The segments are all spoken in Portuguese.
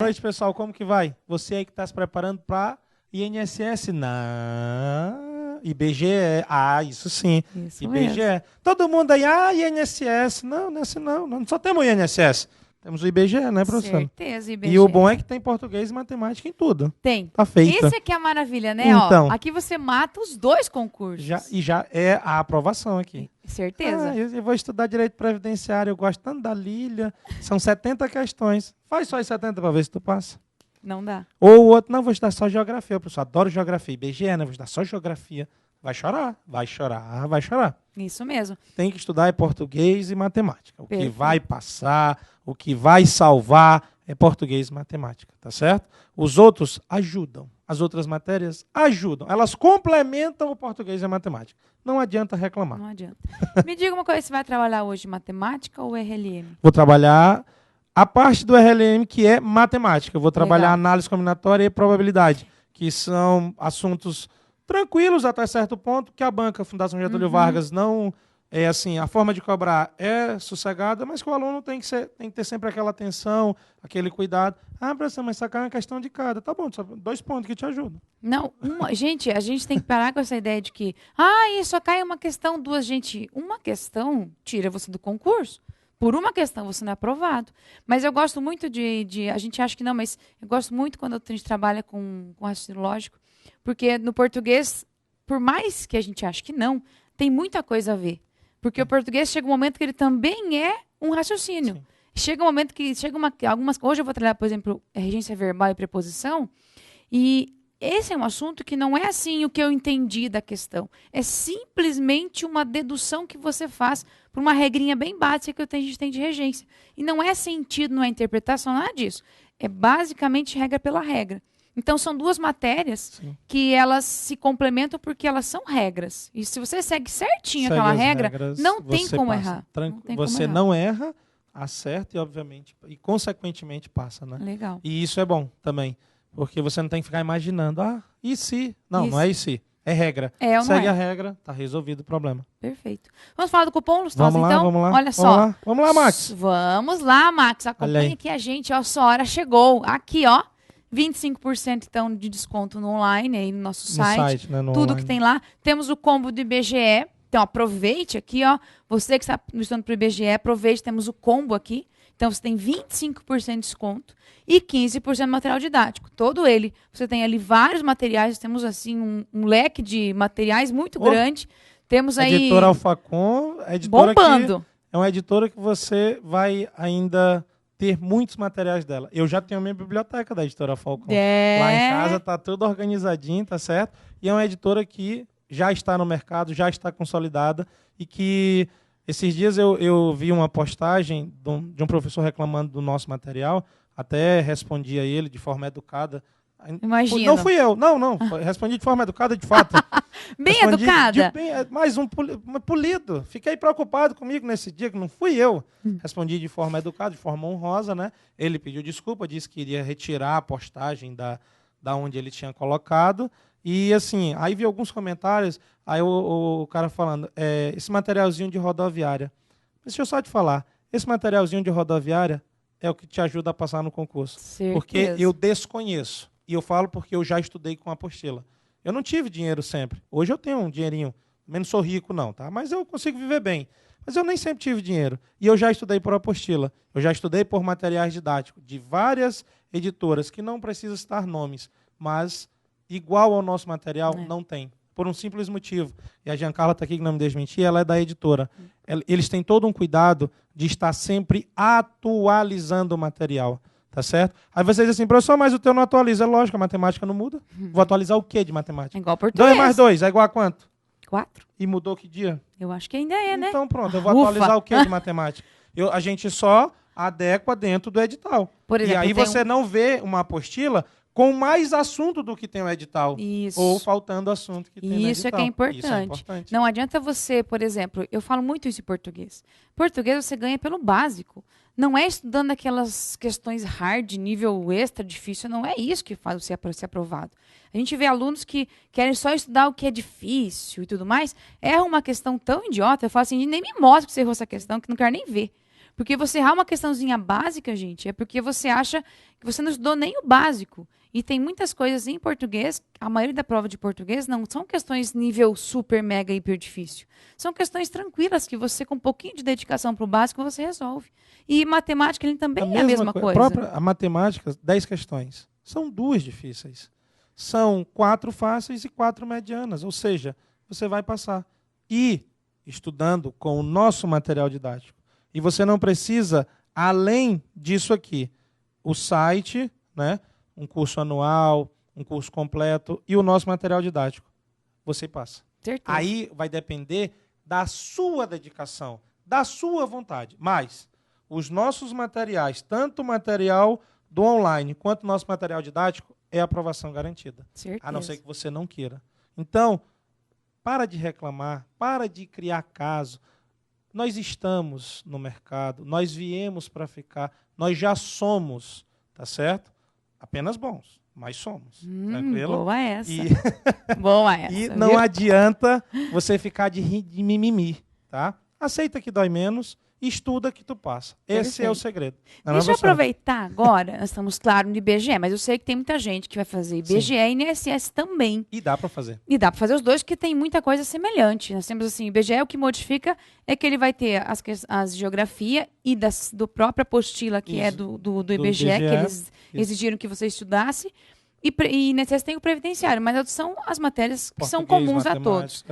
Boa noite, pessoal. Como que vai? Você aí que está se preparando para INSS? Não. IBGE. Ah, isso sim. Isso IBGE. mesmo. Todo mundo aí, INSS. Não, não é assim não. Não só temos o INSS. Temos o IBGE, né, professor? Certeza, IBGE. E o bom é que tem português e matemática em tudo. Tem. Tá feita. Esse aqui é a maravilha, né? Então. Ó, aqui você mata os dois concursos. Já é a aprovação aqui. Certeza. Eu vou estudar direito previdenciário, eu gosto tanto da Lília. São 70 questões. Faz só as 70 para ver se tu passa. Não dá. Ou o outro, não, vou estudar só geografia. Eu, professor, adoro geografia. IBGE, né? Vou estudar só geografia. Vai chorar, vai chorar, vai chorar. Isso mesmo. Tem que estudar é português e matemática. O que Perfeito. vai passar, o que vai salvar é português e matemática, tá certo? Os outros ajudam. As outras matérias ajudam. Elas complementam o português e a matemática. Não adianta reclamar. Não adianta. Me diga uma coisa, você vai trabalhar hoje matemática ou RLM? Vou trabalhar a parte do RLM que é matemática. Eu vou trabalhar Legal. análise combinatória e probabilidade, que são assuntos tranquilos até certo ponto, que a banca Fundação Getúlio Vargas não é assim, a forma de cobrar é sossegada, mas que o aluno tem que ter sempre aquela atenção, aquele cuidado. Ah, professor, mas sacar é uma questão de cada. Tá bom, só 2 pontos que te ajudam. Não, gente, a gente tem que parar com essa ideia de que, isso só cai uma questão, duas, gente. Uma questão tira você do concurso. Por uma questão você não é aprovado. Mas eu gosto muito a gente acha que não, mas eu gosto muito quando a gente trabalha com raciocínio lógico, porque no português, por mais que a gente ache que não, tem muita coisa a ver. Porque o português chega um momento que ele também é um raciocínio. Sim. Chega um momento que hoje eu vou trabalhar, por exemplo, regência verbal e preposição, e esse é um assunto que não é assim o que eu entendi da questão. É simplesmente uma dedução que você faz por uma regrinha bem básica que a gente tem de regência. E não é sentido, não é interpretação, nada disso. É basicamente regra pela regra. Então, são duas matérias que elas se complementam porque elas são regras. E se você segue certinho aquela regra, não tem como errar. Você não erra, acerta e, obviamente, e consequentemente passa, né? Legal. E isso é bom também, porque você não tem que ficar imaginando, e se? Não, Isso. não é e se. É regra. É ou não Segue é? a regra, tá resolvido o problema. Perfeito. Vamos falar do cupom, Lustosa, Vamos lá, então? vamos lá. Olha só. Vamos lá, Max. Vamos lá, Max. Acompanhe aqui a gente. Ó, sua hora chegou. Aqui, ó. 25% então de desconto no online, aí no nosso site. Né, no tudo online. que tem lá. Temos o combo do IBGE. Então, aproveite aqui, ó. Você que está estudando para o IBGE, aproveite. Temos o combo aqui. Então, você tem 25% de desconto e 15% de material didático. Todo ele. Você tem ali vários materiais. Temos, assim, um leque de materiais muito grande. Temos aí... Editora Alfacom. Editora bombando. Que é uma editora que você vai ainda ter muitos materiais dela. Eu já tenho a minha biblioteca da editora Alfacom. Lá em casa tá tudo organizadinho, tá certo? E é uma editora que já está no mercado, já está consolidada e que... Esses dias eu vi uma postagem de um professor reclamando do nosso material, até respondi a ele de forma educada. Imagina. Não fui eu, não. Respondi de forma educada, de fato. Bem educada? Mais polido. Fiquei preocupado comigo nesse dia, que não fui eu. Respondi de forma educada, de forma honrosa, né? Ele pediu desculpa, disse que iria retirar a postagem da onde ele tinha colocado. E assim, aí vi alguns comentários, aí o cara falando, esse materialzinho de rodoviária. Deixa eu só te falar, esse materialzinho de rodoviária é o que te ajuda a passar no concurso. Certeza. Porque eu desconheço. E eu falo porque eu já estudei com apostila. Eu não tive dinheiro sempre. Hoje eu tenho um dinheirinho. Também não sou rico, não, tá? Mas eu consigo viver bem. Mas eu nem sempre tive dinheiro. E eu já estudei por apostila. Eu já estudei por materiais didáticos de várias editoras, que não precisam citar nomes, mas igual ao nosso material, não tem. Por um simples motivo. E a Giancarla está aqui, que não me deixa mentir, ela é da editora. Eles têm todo um cuidado de estar sempre atualizando o material. Tá certo? Aí você diz assim, professor, mas o teu não atualiza. É lógico, a matemática não muda. Vou atualizar o quê de matemática? É igual português. 2 mais 2 é igual a quanto? 4. E mudou que dia? Eu acho que ainda é, né? Então pronto, eu vou atualizar o quê de matemática? A gente só adequa dentro do edital. Por exemplo, e aí você não vê uma apostila com mais assunto do que tem o edital. Isso. Ou faltando assunto que tem no edital. Isso é que é importante. Isso é importante. Não adianta você, por exemplo, eu falo muito isso em português. Português você ganha pelo básico. Não é estudando aquelas questões hard, nível extra, difícil. Não é isso que faz você ser aprovado. A gente vê alunos que querem só estudar o que é difícil e tudo mais. É uma questão tão idiota. Eu falo assim, nem me mostra que você errou essa questão, que não quero nem ver. Porque você errar uma questãozinha básica, gente, é porque você acha que você não estudou nem o básico. E tem muitas coisas em português, a maioria da prova de português não são questões nível super, mega, hiper difícil. São questões tranquilas que você, com um pouquinho de dedicação para o básico, você resolve. E matemática ele também é a mesma coisa. A matemática, 10 questões. São 2 difíceis. São 4 fáceis e 4 medianas. Ou seja, você vai passar. E estudando com o nosso material didático. E você não precisa, além disso aqui, o site, né, um curso anual, um curso completo e o nosso material didático. Você passa. Certeza. Aí vai depender da sua dedicação, da sua vontade. Mas os nossos materiais, tanto o material do online quanto o nosso material didático, é aprovação garantida. Certeza. A não ser que você não queira. Então, para de reclamar, para de criar caso. Nós estamos no mercado, nós viemos para ficar, nós já somos, tá certo? Apenas bons, mas somos. Tranquilo? Boa essa. E, boa essa. e não adianta você ficar de mimimi, tá? Aceita que dói menos, estuda que tu passa. Esse é o segredo. Deixa eu aproveitar agora, nós estamos, claro, no IBGE, mas eu sei que tem muita gente que vai fazer IBGE Sim. e INSS também. E dá para fazer. E dá para fazer os dois, porque tem muita coisa semelhante. Nós temos assim, o IBGE, o que modifica é que ele vai ter as geografia e do própria apostila, que é do IBGE, que eles exigiram que você estudasse. E INSS tem o previdenciário, mas são as matérias que são comuns a todos.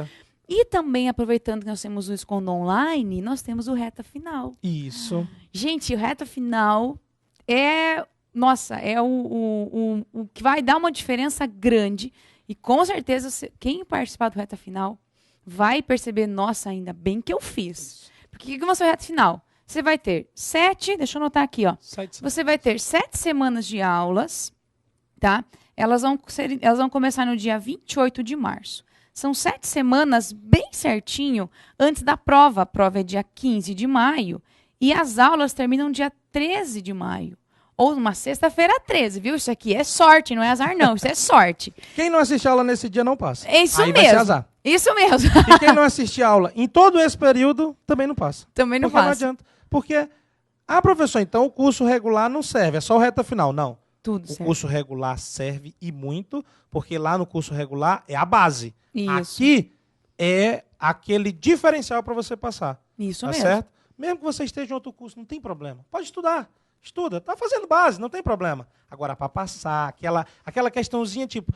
E também, aproveitando que nós temos o Escondo Online, nós temos o Reta Final. Isso. Gente, o Reta Final é... Nossa, é o que vai dar uma diferença grande. E com certeza, quem participar do Reta Final vai perceber, nossa, ainda bem que eu fiz. Porque o que vai ser o Reta Final? Você vai ter 7... Deixa eu anotar aqui, ó. Você vai ter 7 semanas de aulas, tá? Elas vão começar no dia 28 de março. São 7 semanas bem certinho antes da prova. A prova é dia 15 de maio e as aulas terminam dia 13 de maio. Ou numa sexta-feira 13, viu? Isso aqui é sorte, não é azar não, isso é sorte. Quem não assiste aula nesse dia não passa. É isso Aí mesmo. Vai ser azar. Isso mesmo. E quem não assiste aula em todo esse período também não passa. Também não passa. passa. Não adianta. Porque, professor, então o curso regular não serve, é só o Reta Final. Não. Tudo o certo. Curso regular serve e muito, porque lá no curso regular é a base. Isso. Aqui é aquele diferencial para você passar. Isso tá mesmo. Certo? Mesmo que você esteja em outro curso, não tem problema. Pode estudar. Estuda. Tá fazendo base, não tem problema. Agora, para passar, aquela questãozinha, tipo,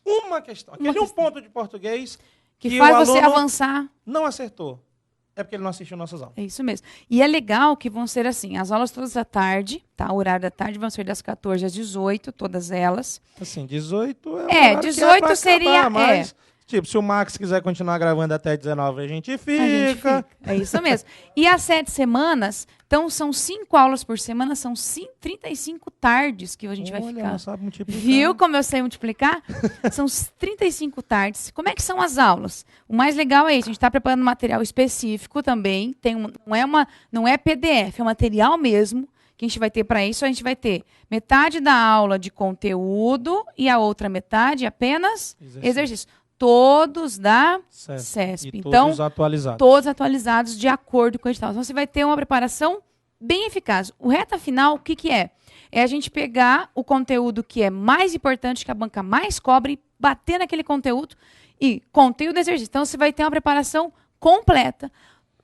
uma questão, aquele um ponto de português que faz o você aluno avançar. Não acertou. É porque ele não assistiu nossas aulas. É isso mesmo. E é legal que vão ser assim, as aulas todas à tarde, tá? O horário da tarde vão ser das 14 às 18, todas elas. Assim, 18 é o horário 18 que seria... acabar, mas, tipo, se o Max quiser continuar gravando até 19, a gente fica. É isso mesmo. E as 7 semanas, então são 5 aulas por semana, são 35 tardes que a gente vai ficar. Não sabe multiplicar. Viu como eu sei multiplicar? São 35 tardes. Como é que são as aulas? O mais legal é isso, a gente está preparando material específico também. Não é PDF, é material mesmo que a gente vai ter para isso. A gente vai ter metade da aula de conteúdo e a outra metade apenas exercício. Todos da CESP. E então, todos atualizados. Todos atualizados de acordo com o edital. Então, você vai ter uma preparação bem eficaz. O Reta Final, o que é? É a gente pegar o conteúdo que é mais importante, que a banca mais cobre, bater naquele conteúdo e conteúdo e exercício. Então, você vai ter uma preparação completa.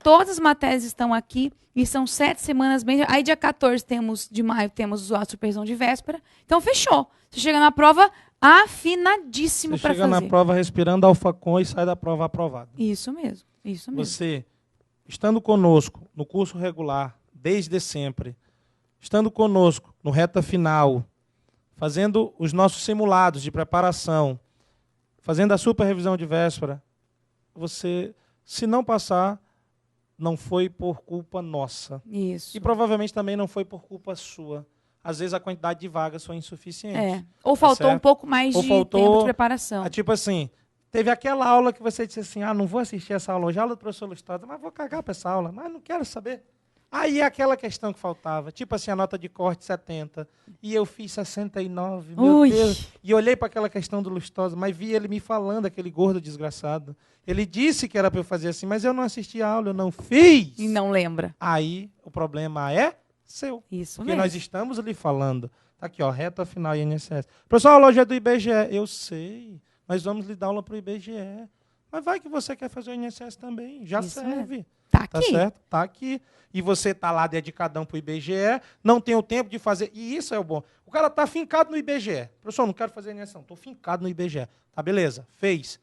Todas as matérias estão aqui e são 7 semanas bem... Aí, dia 14 de maio, temos a supervisão de véspera. Então, fechou. Você chega na prova afinadíssimo para fazer. Você chega na prova respirando alfacon e sai da prova aprovado. Isso mesmo, isso mesmo. Você, estando conosco no curso regular, desde sempre, estando conosco no Reta Final, fazendo os nossos simulados de preparação, fazendo a super revisão de véspera, você, se não passar, não foi por culpa nossa. Isso. E provavelmente também não foi por culpa sua. Às vezes a quantidade de vagas foi insuficiente. Ou faltou um pouco mais de tempo de preparação. Tipo assim, teve aquela aula que você disse assim, não vou assistir essa aula hoje, a aula do professor Lustrada, mas vou cagar para essa aula, mas não quero saber. Aí é aquela questão que faltava. Tipo assim, a nota de corte 70. E eu fiz 69, meu Ui. Deus. E olhei para aquela questão do Lustosa, mas vi ele me falando, aquele gordo desgraçado. Ele disse que era para eu fazer assim, mas eu não assisti a aula, eu não fiz. E não lembra. Aí o problema é seu. Isso Porque mesmo. nós estamos lhe falando. Tá aqui, ó, reta final INSS. Professor, a loja é do IBGE. Eu sei. Nós vamos lhe dar aula para o IBGE. Mas vai que você quer fazer o INSS também. Já Isso serve. Tá aqui. Tá certo? Tá aqui. E você tá lá dedicadão para o IBGE, não tem o tempo de fazer. E isso é o bom. O cara tá fincado no IBGE. Professor, não quero fazer INSS, não. Tô fincado no IBGE. Tá, beleza. Fez.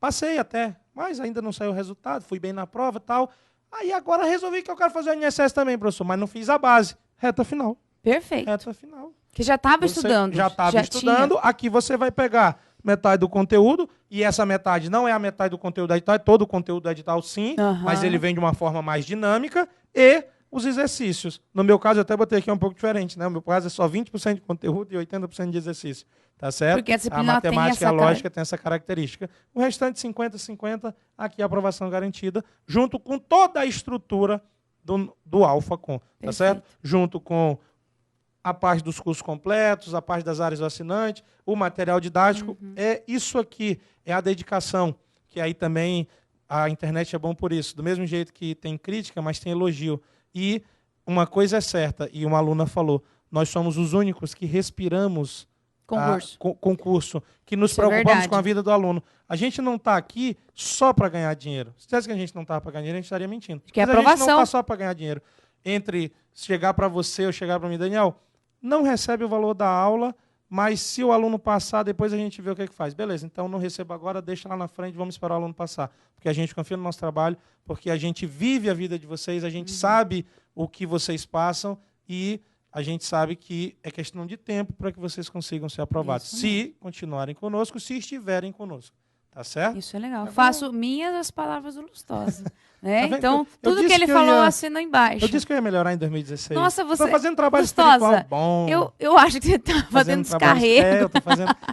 Passei até, mas ainda não saiu o resultado. Fui bem na prova e tal. Aí agora resolvi que eu quero fazer o INSS também, professor. Mas não fiz a base. Reta final. Perfeito. Reta final. Que já estava Você estudando. Já estava estudando. Tinha. Aqui você vai pegar metade do conteúdo, e essa metade não é a metade do conteúdo do edital, é todo o conteúdo do edital, sim, mas ele vem de uma forma mais dinâmica, e os exercícios. No meu caso, eu até botei aqui um pouco diferente, né? O meu caso é só 20% de conteúdo e 80% de exercício. Tá certo? Porque a disciplina matemática e tem a lógica tem essa característica. O restante, 50-50, aqui a aprovação garantida, junto com toda a estrutura do AlphaCom, tá certo? Junto com a parte dos cursos completos, a parte das áreas vacinantes, o material didático. É isso aqui, é a dedicação, que aí também a internet é bom por isso. Do mesmo jeito que tem crítica, mas tem elogio. E uma coisa é certa, e uma aluna falou, nós somos os únicos que respiramos concurso, que nos preocupamos com a vida do aluno. A gente não está aqui só para ganhar dinheiro. Se dissesse que a gente não estava para ganhar dinheiro, a gente estaria mentindo. Que é mas aprovação. A gente não está só para ganhar dinheiro. Entre chegar para você ou chegar para mim, Daniel, não recebe o valor da aula, mas se o aluno passar, depois a gente vê o que faz. Beleza, então não receba agora, deixa lá na frente, vamos esperar o aluno passar. Porque a gente confia no nosso trabalho, porque a gente vive a vida de vocês, a gente sabe o que vocês passam e a gente sabe que é questão de tempo para que vocês consigam ser aprovados. Se continuarem conosco, se estiverem conosco. Tá certo? Isso é legal. Faço minhas as palavras do Lustosa. Né? Tá então, tudo que ele falou assina embaixo. Eu disse que eu ia melhorar em 2016. Nossa, você... Estou fazendo trabalho Lustosa, espiritual bom. Eu acho que você está fazendo descarrego.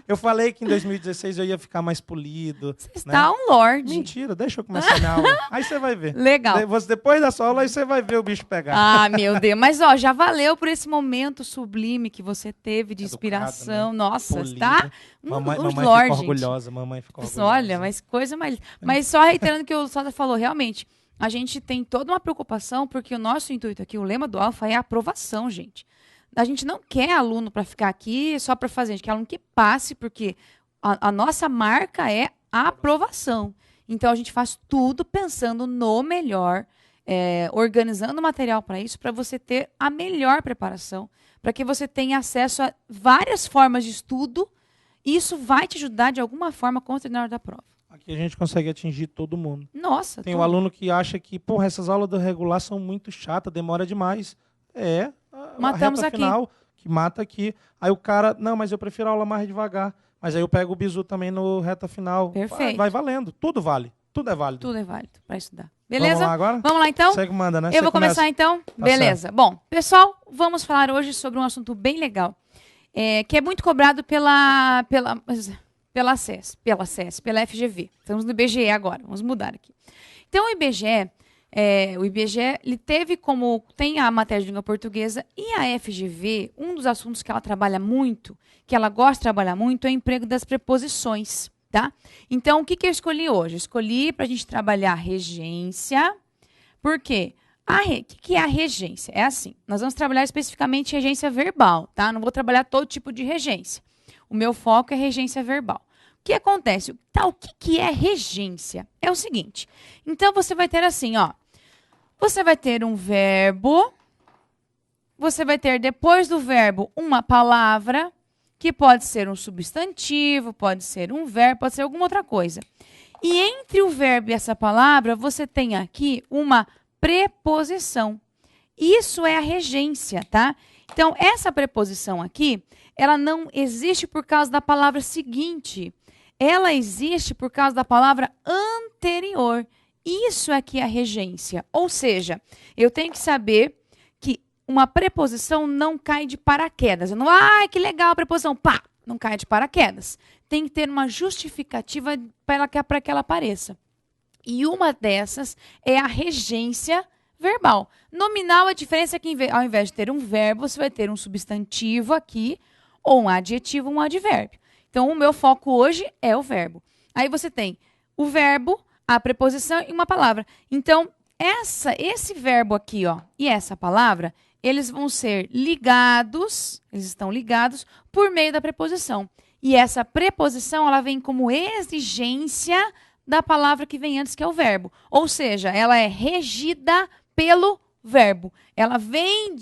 Eu falei que em 2016 eu ia ficar mais polido. Você está um lorde. Mentira, deixa eu começar minha aula. Aí você vai ver. Legal. Depois da sua aula, aí você vai ver o bicho pegar. Ah, meu Deus. Mas, ó, já valeu por esse momento sublime que você teve de inspiração. Né? Nossa, polido. Tá? Mamãe lorde, ficou orgulhosa. Mamãe ficou orgulhosa. Olha, mas coisa mais... Mas só reiterando o que o Lustosa falou, realmente... A gente tem toda uma preocupação, porque o nosso intuito aqui, o lema do Alpha é a aprovação, gente. A gente não quer aluno para ficar aqui só para fazer, a gente quer aluno que passe, porque a nossa marca é a aprovação. Então, a gente faz tudo pensando no melhor, organizando o material para isso, para você ter a melhor preparação, para que você tenha acesso a várias formas de estudo, e isso vai te ajudar de alguma forma contra na hora da prova. Aqui a gente consegue atingir todo mundo. Nossa. Tem um aluno que acha que, porra, essas aulas do regular são muito chatas, demora demais. Matamos a reta aqui. Final, que mata aqui. Aí o cara, não, mas eu prefiro a aula mais devagar. Mas aí eu pego o bizu também no reta final. Perfeito. Vai valendo. Tudo vale. Tudo é válido. Tudo é válido para estudar. Beleza? Vamos lá agora? Vamos lá, então? Você que manda, né? Eu vou começar, então? Beleza. Certo. Bom, pessoal, vamos falar hoje sobre um assunto bem legal, que é muito cobrado pela SES, pela FGV. Estamos no IBGE agora, vamos mudar aqui. Então, o IBGE ele tem a matéria de língua portuguesa e a FGV, um dos assuntos que ela trabalha muito, que ela gosta de trabalhar muito, é o emprego das preposições, tá? Então, o que eu escolhi hoje? Eu escolhi para a gente trabalhar regência, por quê? O que é a regência? É assim, nós vamos trabalhar especificamente regência verbal, tá? Não vou trabalhar todo tipo de regência. O meu foco é regência verbal. O que acontece? O que é regência? É o seguinte. Então, você vai ter assim, ó. Você vai ter um verbo. Você vai ter, depois do verbo, uma palavra, que pode ser um substantivo, pode ser um verbo, pode ser alguma outra coisa. E entre o verbo e essa palavra, você tem aqui uma preposição. Isso é a regência, tá? Então, essa preposição aqui, ela não existe por causa da palavra seguinte. Ela existe por causa da palavra anterior. Isso aqui é a regência. Ou seja, eu tenho que saber que uma preposição não cai de paraquedas. Eu não, que legal a preposição. Pá, não cai de paraquedas. Tem que ter uma justificativa para que ela apareça. E uma dessas é a regência verbal. Nominal, a diferença é que ao invés de ter um verbo, você vai ter um substantivo aqui, ou um adjetivo, um advérbio. Então, o meu foco hoje é o verbo. Aí você tem o verbo, a preposição e uma palavra. Então, esse verbo aqui, ó, e essa palavra, eles vão ser ligados, eles estão ligados por meio da preposição. E essa preposição, ela vem como exigência da palavra que vem antes, que é o verbo. Ou seja, ela é regida pelo verbo. Ela vem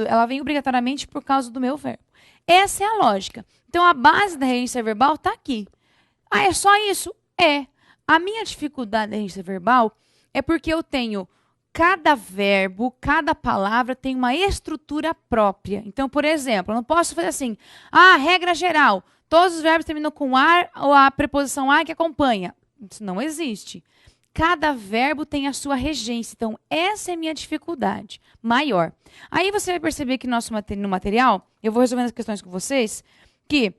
ela vem obrigatoriamente por causa do meu verbo. Essa é a lógica. Então, a base da regência verbal está aqui. Ah, é só isso? É. A minha dificuldade da regência verbal é porque eu tenho cada verbo, cada palavra tem uma estrutura própria. Então, por exemplo, eu não posso fazer assim, regra geral, todos os verbos terminam com ar ou a preposição a que acompanha. Isso não existe. Cada verbo tem a sua regência. Então, essa é a minha dificuldade maior. Aí você vai perceber que no material, eu vou resolvendo as questões com vocês, que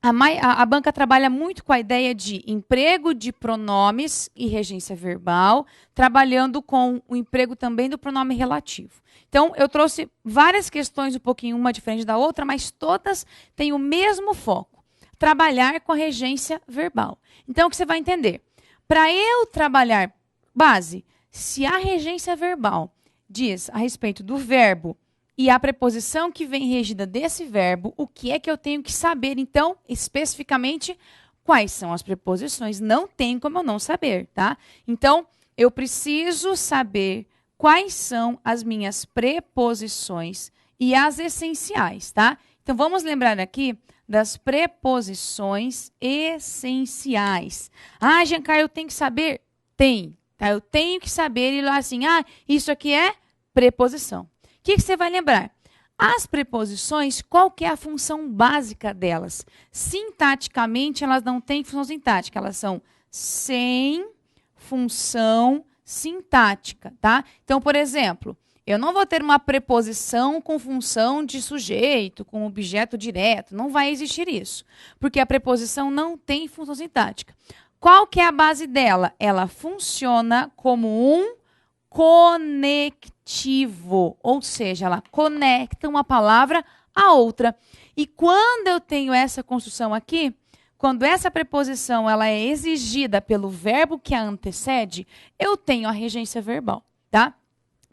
a banca trabalha muito com a ideia de emprego de pronomes e regência verbal, trabalhando com o emprego também do pronome relativo. Então, eu trouxe várias questões, um pouquinho uma diferente da outra, mas todas têm o mesmo foco, trabalhar com a regência verbal. Então, o que você vai entender? Para eu trabalhar base, se a regência verbal diz a respeito do verbo e a preposição que vem regida desse verbo, o que é que eu tenho que saber, então, especificamente, quais são as preposições? Não tem como eu não saber, tá? Então, eu preciso saber quais são as minhas preposições e as essenciais, tá? Então, vamos lembrar aqui das preposições essenciais. Giancarlo, eu tenho que saber? Tem, tá? Eu tenho que saber e lá assim, isso aqui é preposição. O que você vai lembrar? As preposições, qual que é a função básica delas? Sintaticamente, elas não têm função sintática, elas são sem função sintática, tá? Então, por exemplo, eu não vou ter uma preposição com função de sujeito, com objeto direto, não vai existir isso, porque a preposição não tem função sintática. Qual que é a base dela? Ela funciona como um conectivo, ou seja, ela conecta uma palavra à outra. E quando eu tenho essa construção aqui, quando essa preposição ela é exigida pelo verbo que a antecede, eu tenho a regência verbal, tá?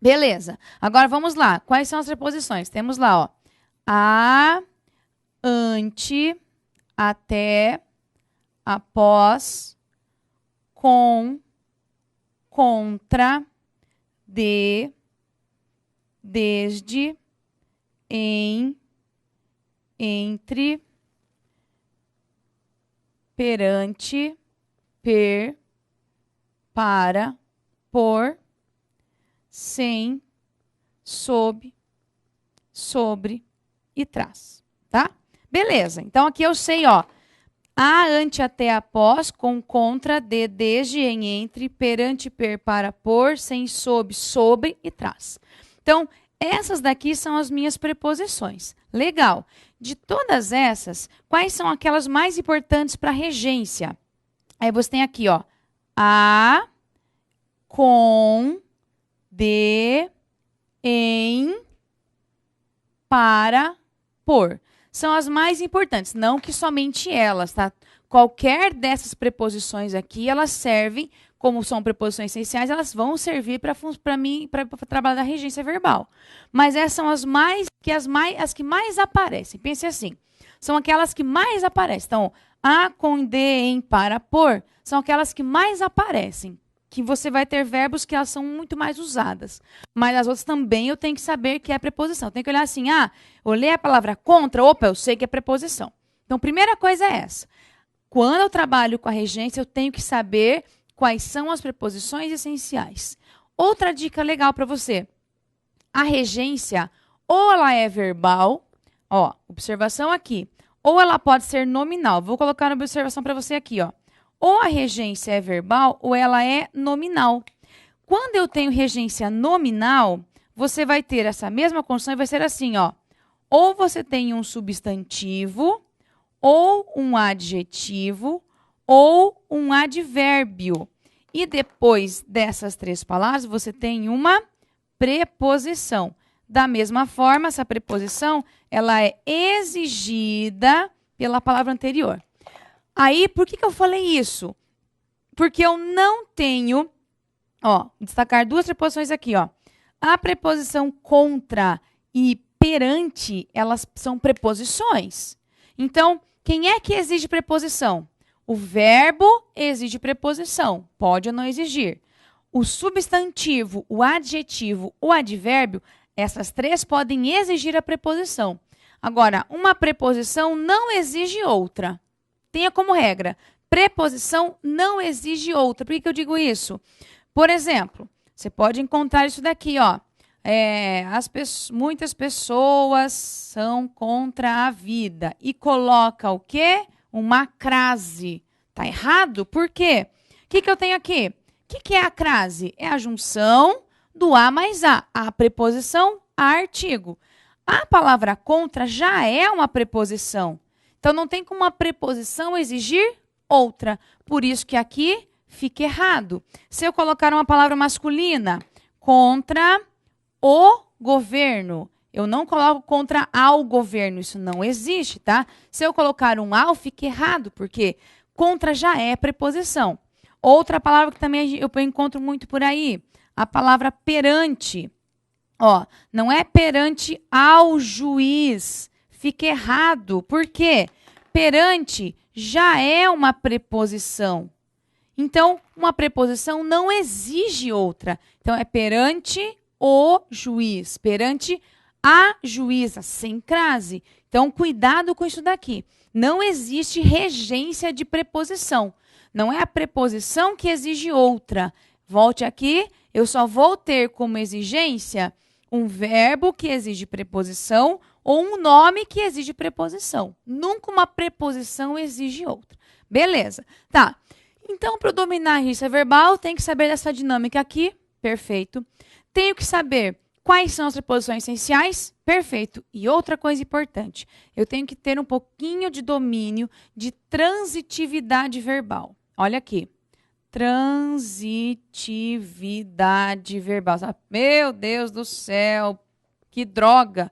Beleza. Agora vamos lá. Quais são as preposições? Temos lá, ó, a, ante, até, após, com, contra, de, desde, em, entre, perante, per, para, por, sem, sob, sobre e tras, tá? Beleza. Então, aqui eu sei, ó, a, ante, até, após, com, contra, de, desde, em, entre, perante, per, para, por, sem, sob, sobre e tras. Então, essas daqui são as minhas preposições. Legal. De todas essas, quais são aquelas mais importantes para a regência? Aí você tem aqui, ó, a, com, de, em, para, por. São as mais importantes, não que somente elas, tá? Qualquer dessas preposições aqui, elas servem, como são preposições essenciais, elas vão servir para trabalhar da regência verbal. Mas essas são as que mais aparecem. Pense assim, são aquelas que mais aparecem. Então, a, com, de, em, para, por, são aquelas que mais aparecem. Que você vai ter verbos que elas são muito mais usadas. Mas as outras também eu tenho que saber que é preposição. Tem que olhar assim, olhei a palavra contra, opa, eu sei que é preposição. Então, primeira coisa é essa. Quando eu trabalho com a regência, eu tenho que saber quais são as preposições essenciais. Outra dica legal para você. A regência, ou ela é verbal, ó, observação aqui, ou ela pode ser nominal. Vou colocar uma observação para você aqui, ó. Ou a regência é verbal ou ela é nominal. Quando eu tenho regência nominal, você vai ter essa mesma construção e vai ser assim, ó. Ou você tem um substantivo, ou um adjetivo, ou um advérbio. E depois dessas 3 palavras, você tem uma preposição. Da mesma forma, essa preposição, ela é exigida pela palavra anterior. Aí, por que eu falei isso? Porque eu não tenho, destacar 2 preposições aqui, A preposição contra e perante, elas são preposições. Então, quem é que exige preposição? O verbo exige preposição, pode ou não exigir. O substantivo, o adjetivo, o advérbio, essas 3 podem exigir a preposição. Agora, uma preposição não exige outra. Tenha como regra, preposição não exige outra. Por que eu digo isso? Por exemplo, você pode encontrar isso daqui, muitas pessoas são contra a vida. E coloca o quê? Uma crase. Tá errado? Por quê? O que eu tenho aqui? O que é a crase? É a junção do a mais a preposição a artigo. A palavra contra já é uma preposição. Então, não tem como uma preposição exigir outra. Por isso que aqui fica errado. Se eu colocar uma palavra masculina, contra o governo, eu não coloco contra ao governo. Isso não existe, tá? Se eu colocar um ao, fica errado, porque contra já é preposição. Outra palavra que também eu encontro muito por aí, a palavra perante. Não é perante ao juiz. Fica errado. Por quê? Perante já é uma preposição. Então, uma preposição não exige outra. Então, é perante o juiz, perante a juíza, sem crase. Então, cuidado com isso daqui. Não existe regência de preposição. Não é a preposição que exige outra. Volte aqui, eu só vou ter como exigência um verbo que exige preposição ou um nome que exige preposição. Nunca uma preposição exige outra. Beleza. Tá. Então, para eu dominar a regência verbal, tenho que saber dessa dinâmica aqui. Perfeito. Tenho que saber quais são as preposições essenciais. Perfeito. E outra coisa importante, eu tenho que ter um pouquinho de domínio de transitividade verbal. Olha aqui. Transitividade verbal. Meu Deus do céu, que droga.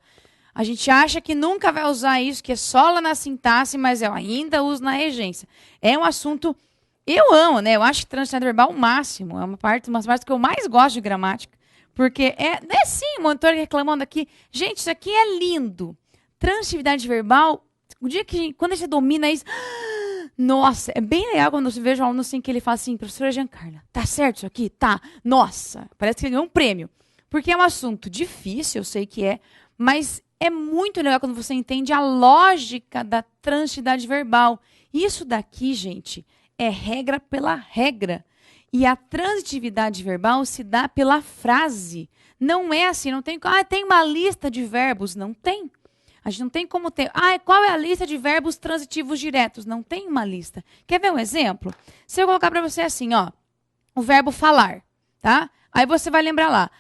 A gente acha que nunca vai usar isso, que é só lá na sintaxe, mas eu ainda uso na regência. É um assunto, eu amo, né? Eu acho que transitividade verbal é o máximo. É uma das partes que eu mais gosto de gramática. Porque sim, o monitor reclamando aqui. Gente, isso aqui é lindo. Transitividade verbal, o dia que quando a gente domina isso... Nossa, é bem legal quando você veja um aluno assim que ele fala assim, professora Giancarla, tá certo isso aqui? Tá. Nossa, parece que ele ganhou um prêmio. Porque é um assunto difícil, eu sei que é, mas é muito legal quando você entende a lógica da transitividade verbal. Isso daqui, gente, é regra pela regra. E a transitividade verbal se dá pela frase. Não é assim, não tem... tem uma lista de verbos. Não tem. A gente não tem como ter... qual é a lista de verbos transitivos diretos? Não tem uma lista. Quer ver um exemplo? Se eu colocar para você assim, o verbo falar, tá? Aí você vai lembrar lá.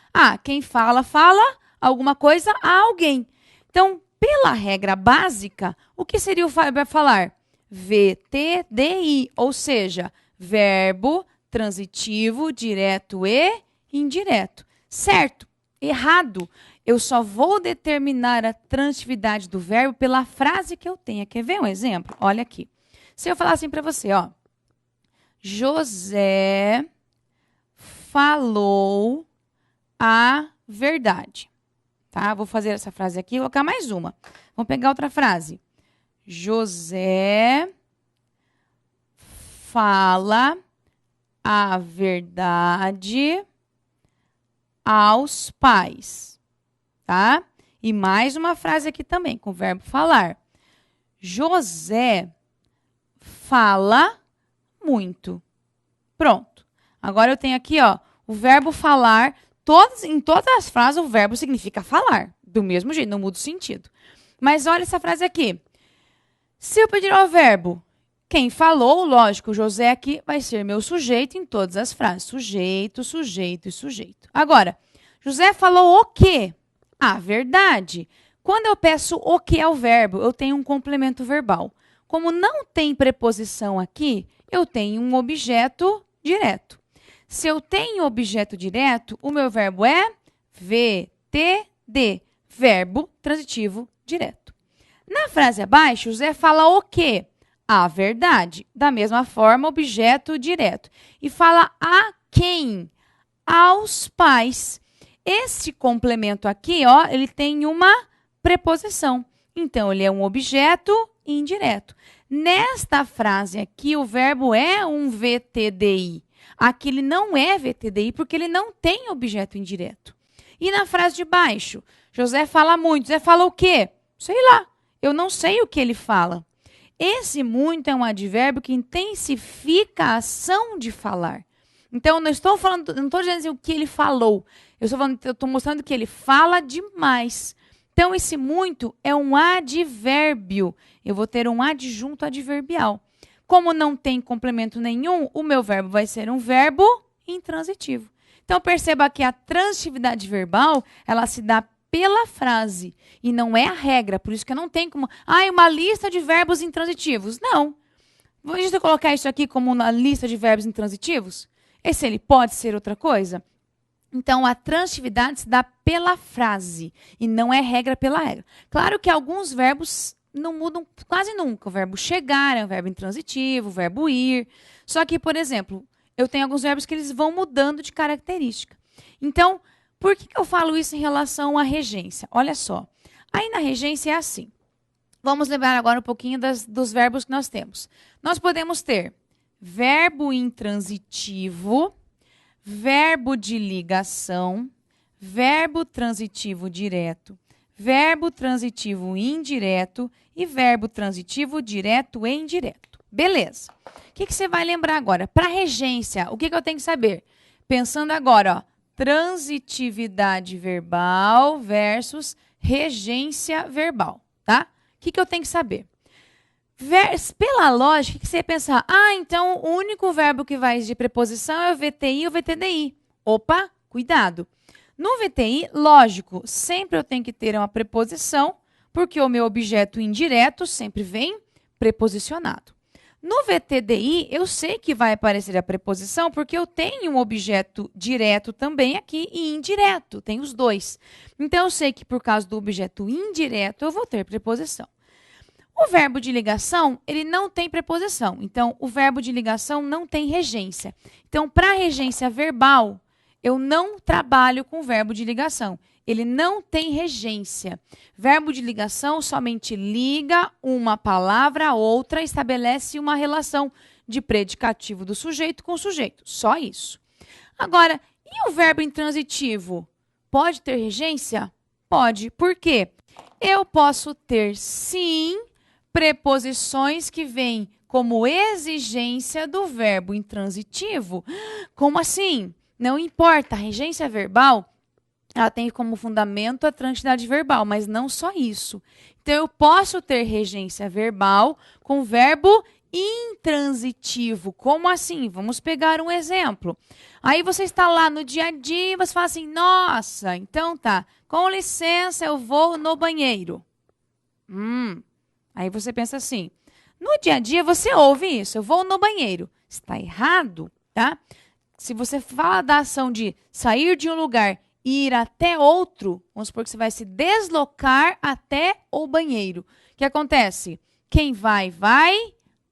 Quem fala, fala alguma coisa a alguém. Então, pela regra básica, o que seria o verbo falar? VTDI, ou seja, verbo transitivo, direto e indireto. Certo? Errado. Eu só vou determinar a transitividade do verbo pela frase que eu tenho. Quer ver um exemplo? Olha aqui. Se eu falar assim para você, José falou a verdade. Tá? Vou fazer essa frase aqui e colocar mais uma. Vamos pegar outra frase. José fala a verdade aos pais. Tá? E mais uma frase aqui também, com o verbo falar. José fala muito. Pronto. Agora eu tenho aqui, o verbo falar. Em todas as frases, o verbo significa falar. Do mesmo jeito, não muda o sentido. Mas olha essa frase aqui. Se eu pedir ao verbo, quem falou, lógico, José aqui vai ser meu sujeito em todas as frases. Sujeito, sujeito e sujeito. Agora, José falou o quê? A verdade. Quando eu peço o que ao verbo, eu tenho um complemento verbal. Como não tem preposição aqui, eu tenho um objeto direto. Se eu tenho objeto direto, o meu verbo é VTD, verbo transitivo direto. Na frase abaixo, o Zé fala o quê? A verdade. Da mesma forma, objeto direto. E fala a quem? Aos pais. Este complemento aqui, ó, ele tem uma preposição. Então, ele é um objeto indireto. Nesta frase aqui, o verbo é um VTDI. Aqui ele não é VTDI porque ele não tem objeto indireto. E na frase de baixo, José fala muito. José fala o quê? Sei lá. Eu não sei o que ele fala. Esse muito é um advérbio que intensifica a ação de falar. Então, não estou dizendo assim, o que ele falou. Eu estou mostrando que ele fala demais. Então, esse muito é um advérbio. Eu vou ter um adjunto adverbial. Como não tem complemento nenhum, o meu verbo vai ser um verbo intransitivo. Então, perceba que a transitividade verbal, ela se dá pela frase e não é a regra. Por isso que não tem como... uma lista de verbos intransitivos. Não. Vamos colocar isso aqui como uma lista de verbos intransitivos? Esse ele pode ser outra coisa? Então, a transitividade se dá pela frase e não é regra pela regra. Claro que alguns verbos não mudam quase nunca. O verbo chegar é um verbo intransitivo, o verbo ir. Só que, por exemplo, eu tenho alguns verbos que eles vão mudando de característica. Então, por que eu falo isso em relação à regência? Olha só. Aí na regência é assim. Vamos lembrar agora um pouquinho dos verbos que nós temos. Nós podemos ter verbo intransitivo, verbo de ligação, verbo transitivo direto, verbo transitivo indireto e verbo transitivo direto e indireto. Beleza. O que você vai lembrar agora? Para regência, o que eu tenho que saber? Pensando agora, ó, transitividade verbal versus regência verbal, tá? O que eu tenho que saber? Pela lógica, o que você ia pensar? Então o único verbo que vai de preposição é o VTI ou VTDI. Opa, cuidado. No VTI, lógico, sempre eu tenho que ter uma preposição, porque o meu objeto indireto sempre vem preposicionado. No VTDI, eu sei que vai aparecer a preposição, porque eu tenho um objeto direto também aqui e indireto, tem os dois. Então, eu sei que por causa do objeto indireto, eu vou ter preposição. O verbo de ligação, ele não tem preposição. Então, o verbo de ligação não tem regência. Então, para regência verbal, eu não trabalho com verbo de ligação. Ele não tem regência. Verbo de ligação somente liga uma palavra a outra, estabelece uma relação de predicativo do sujeito com o sujeito. Só isso. Agora, e o verbo intransitivo? Pode ter regência? Pode. Por quê? Eu posso ter, sim, preposições que vêm como exigência do verbo intransitivo. Como assim? Não importa, a regência verbal, ela tem como fundamento a transitividade verbal, mas não só isso. Então, eu posso ter regência verbal com verbo intransitivo. Como assim? Vamos pegar um exemplo. Aí você está lá no dia a dia e você fala assim, nossa, então tá, com licença, eu vou no banheiro. Aí você pensa assim, no dia a dia você ouve isso, eu vou no banheiro. Está errado, tá? Se você fala da ação de sair de um lugar e ir até outro, vamos supor que você vai se deslocar até o banheiro. O que acontece? Quem vai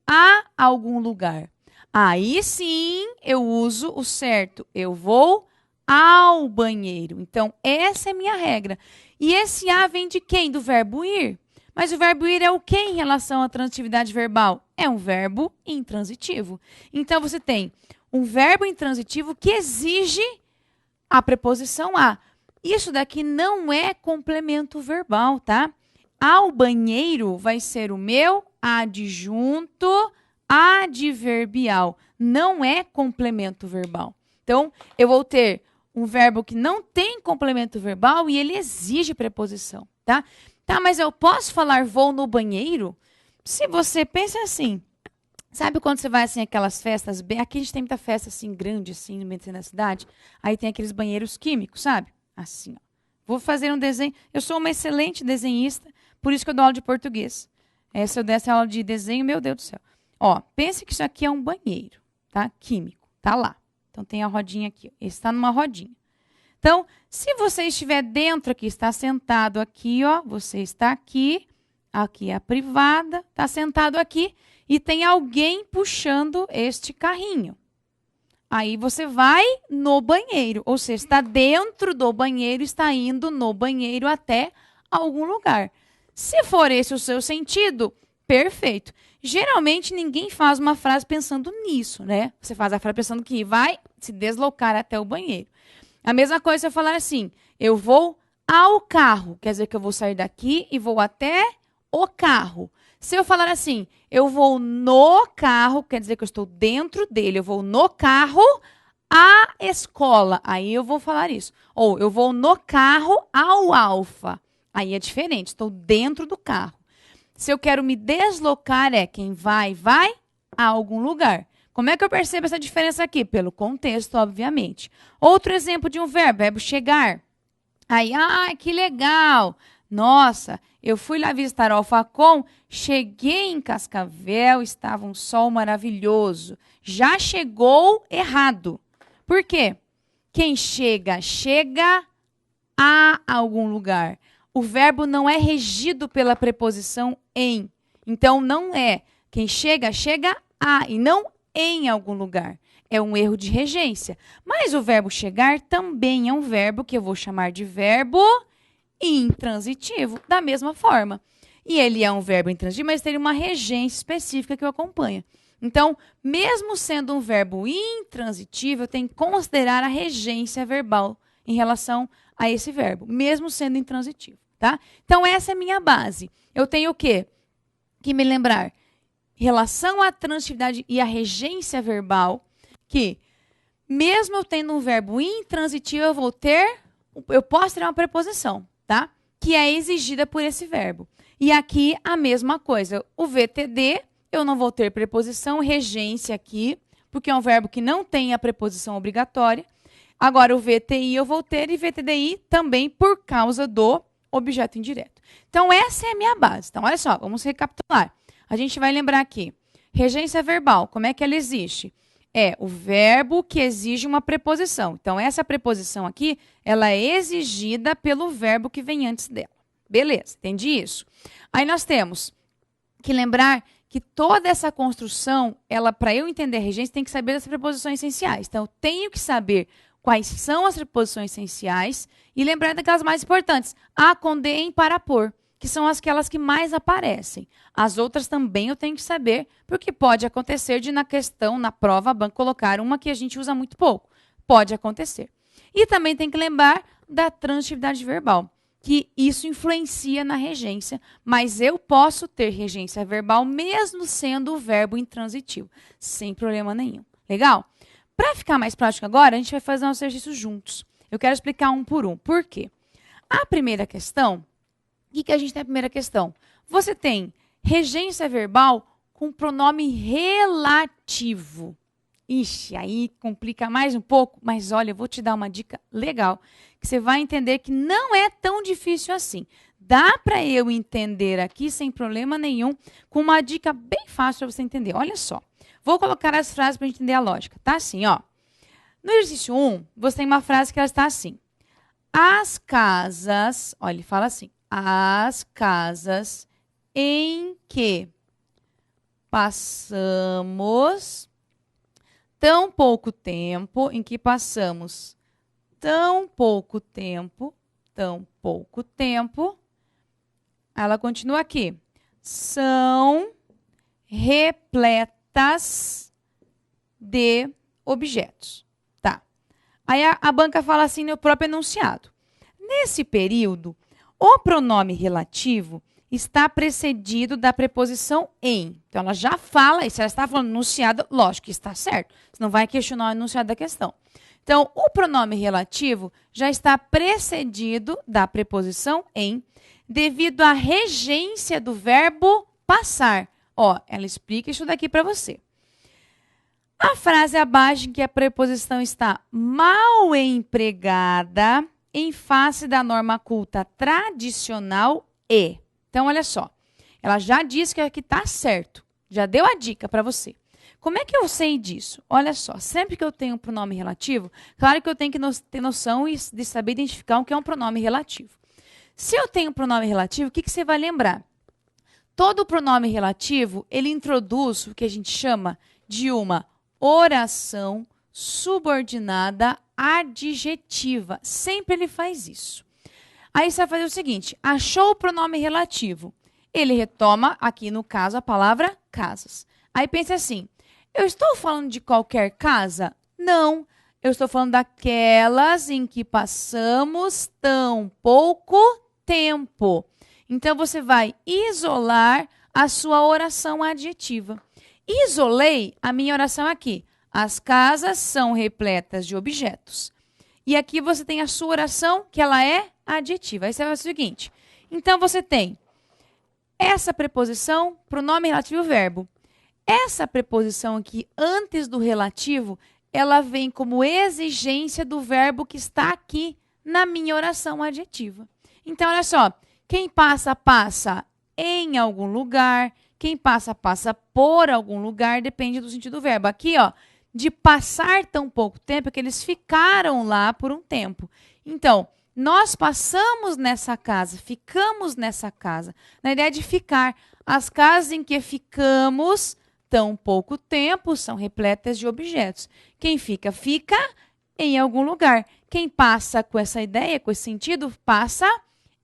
a algum lugar. Aí sim eu uso o certo. Eu vou ao banheiro. Então, essa é a minha regra. E esse a vem de quem? Do verbo ir. Mas o verbo ir é o que em relação à transitividade verbal? É um verbo intransitivo. Então, você tem um verbo intransitivo que exige a preposição a. Isso daqui não é complemento verbal, tá? Ao banheiro vai ser o meu adjunto adverbial. Não é complemento verbal. Então, eu vou ter um verbo que não tem complemento verbal e ele exige preposição, tá? Tá, mas eu posso falar vou no banheiro? Se você pensa assim, sabe quando você vai assim aquelas festas, aqui a gente tem muita festa assim grande assim no meio da cidade, aí tem aqueles banheiros químicos, sabe? Assim, ó. Vou fazer um desenho, eu sou uma excelente desenhista, por isso que eu dou aula de português. Se eu desse aula de desenho, meu Deus do céu. Ó, pense que isso aqui é um banheiro, tá? Químico, tá lá. Então, tem a rodinha aqui. Esse está numa rodinha. Então, se você estiver dentro aqui, está sentado aqui, ó, você está aqui, aqui é a privada, está sentado aqui e tem alguém puxando este carrinho. Aí você vai no banheiro, ou seja, está dentro do banheiro, está indo no banheiro até algum lugar. Se for esse o seu sentido, perfeito. Geralmente, ninguém faz uma frase pensando nisso, né? Você faz a frase pensando que vai se deslocar até o banheiro. A mesma coisa se eu falar assim, eu vou ao carro, quer dizer que eu vou sair daqui e vou até o carro. Se eu falar assim, eu vou no carro, quer dizer que eu estou dentro dele, eu vou no carro à escola, aí eu vou falar isso. Ou eu vou no carro ao Alfa, aí é diferente, estou dentro do carro. Se eu quero me deslocar, é quem vai a algum lugar. Como é que eu percebo essa diferença aqui? Pelo contexto, obviamente. Outro exemplo de um verbo chegar. Aí, que legal! Nossa, eu fui lá visitar o Alfacom, cheguei em Cascavel, estava um sol maravilhoso. Já chegou errado. Por quê? Quem chega, chega a algum lugar. O verbo não é regido pela preposição em. Então, não é. Quem chega, chega a e não em algum lugar. É um erro de regência. Mas o verbo chegar também é um verbo que eu vou chamar de verbo intransitivo, da mesma forma. E ele é um verbo intransitivo, mas tem uma regência específica que o acompanha. Então, mesmo sendo um verbo intransitivo, eu tenho que considerar a regência verbal em relação a esse verbo, mesmo sendo intransitivo, tá? Então, essa é a minha base. Eu tenho o quê? Que me lembrar relação à transitividade e à regência verbal, que mesmo eu tendo um verbo intransitivo, eu posso ter uma preposição, tá? Que é exigida por esse verbo. E aqui a mesma coisa. O VTD, eu não vou ter preposição, regência aqui, porque é um verbo que não tem a preposição obrigatória. Agora, o VTI eu vou ter e VTDI também por causa do objeto indireto. Então, essa é a minha base. Então, olha só, vamos recapitular. A gente vai lembrar aqui, regência verbal, como é que ela existe? É o verbo que exige uma preposição. Então, essa preposição aqui, ela é exigida pelo verbo que vem antes dela. Beleza, entendi isso? Aí nós temos que lembrar que toda essa construção, para eu entender a regência, tem que saber das preposições essenciais. Então, eu tenho que saber quais são as preposições essenciais e lembrar daquelas mais importantes. A, com, de, em, para, por. Que são aquelas que mais aparecem. As outras também eu tenho que saber, porque pode acontecer de na questão, na prova, a banca colocar uma que a gente usa muito pouco. Pode acontecer. E também tem que lembrar da transitividade verbal, que isso influencia na regência, mas eu posso ter regência verbal mesmo sendo o verbo intransitivo, sem problema nenhum. Legal? Para ficar mais prático agora, a gente vai fazer um exercício juntos. Eu quero explicar um por um. Por quê? A primeira questão... O que a gente tem na primeira questão? Você tem regência verbal com pronome relativo. Ixi, aí complica mais um pouco, mas olha, eu vou te dar uma dica legal, que você vai entender que não é tão difícil assim. Dá para eu entender aqui sem problema nenhum, com uma dica bem fácil para você entender. Olha só, vou colocar as frases para entender a lógica. Tá assim, ó. No exercício 1, você tem uma frase que ela está assim. As casas, olha, ele fala assim. As casas em que passamos tão pouco tempo, ela continua aqui, são repletas de objetos. Tá. Aí a banca fala assim no próprio enunciado. Nesse período, o pronome relativo está precedido da preposição em. Então, ela já fala, e se ela está falando enunciado, lógico que está certo. Você não vai questionar o enunciado da questão. Então, o pronome relativo já está precedido da preposição em, devido à regência do verbo passar. Ó, ela explica isso daqui para você. A frase abaixo em que a preposição está mal empregada em face da norma culta tradicional e. Então, olha só. Ela já disse que aqui está certo. Já deu a dica para você. Como é que eu sei disso? Olha só, sempre que eu tenho um pronome relativo, claro que eu tenho que ter noção de saber identificar o que é um pronome relativo. Se eu tenho um pronome relativo, o que você vai lembrar? Todo pronome relativo, ele introduz o que a gente chama de uma oração subordinada adjetiva. Sempre ele faz isso. Aí você vai fazer o seguinte, achou o pronome relativo. Ele retoma, aqui no caso, a palavra casas. Aí pensa assim, eu estou falando de qualquer casa? Não, eu estou falando daquelas em que passamos tão pouco tempo. Então, você vai isolar a sua oração adjetiva. Isolei a minha oração aqui. As casas são repletas de objetos. E aqui você tem a sua oração, que ela é adjetiva. Aí você vai fazer o seguinte. Então, você tem essa preposição, pronome relativo verbo. Essa preposição aqui, antes do relativo, ela vem como exigência do verbo que está aqui na minha oração adjetiva. Então, olha só. Quem passa, passa em algum lugar. Quem passa, passa por algum lugar. Depende do sentido do verbo. Aqui, ó, de passar tão pouco tempo, é que eles ficaram lá por um tempo. Então, nós passamos nessa casa, ficamos nessa casa. Na ideia de ficar, as casas em que ficamos tão pouco tempo são repletas de objetos. Quem fica, fica em algum lugar. Quem passa com essa ideia, com esse sentido, passa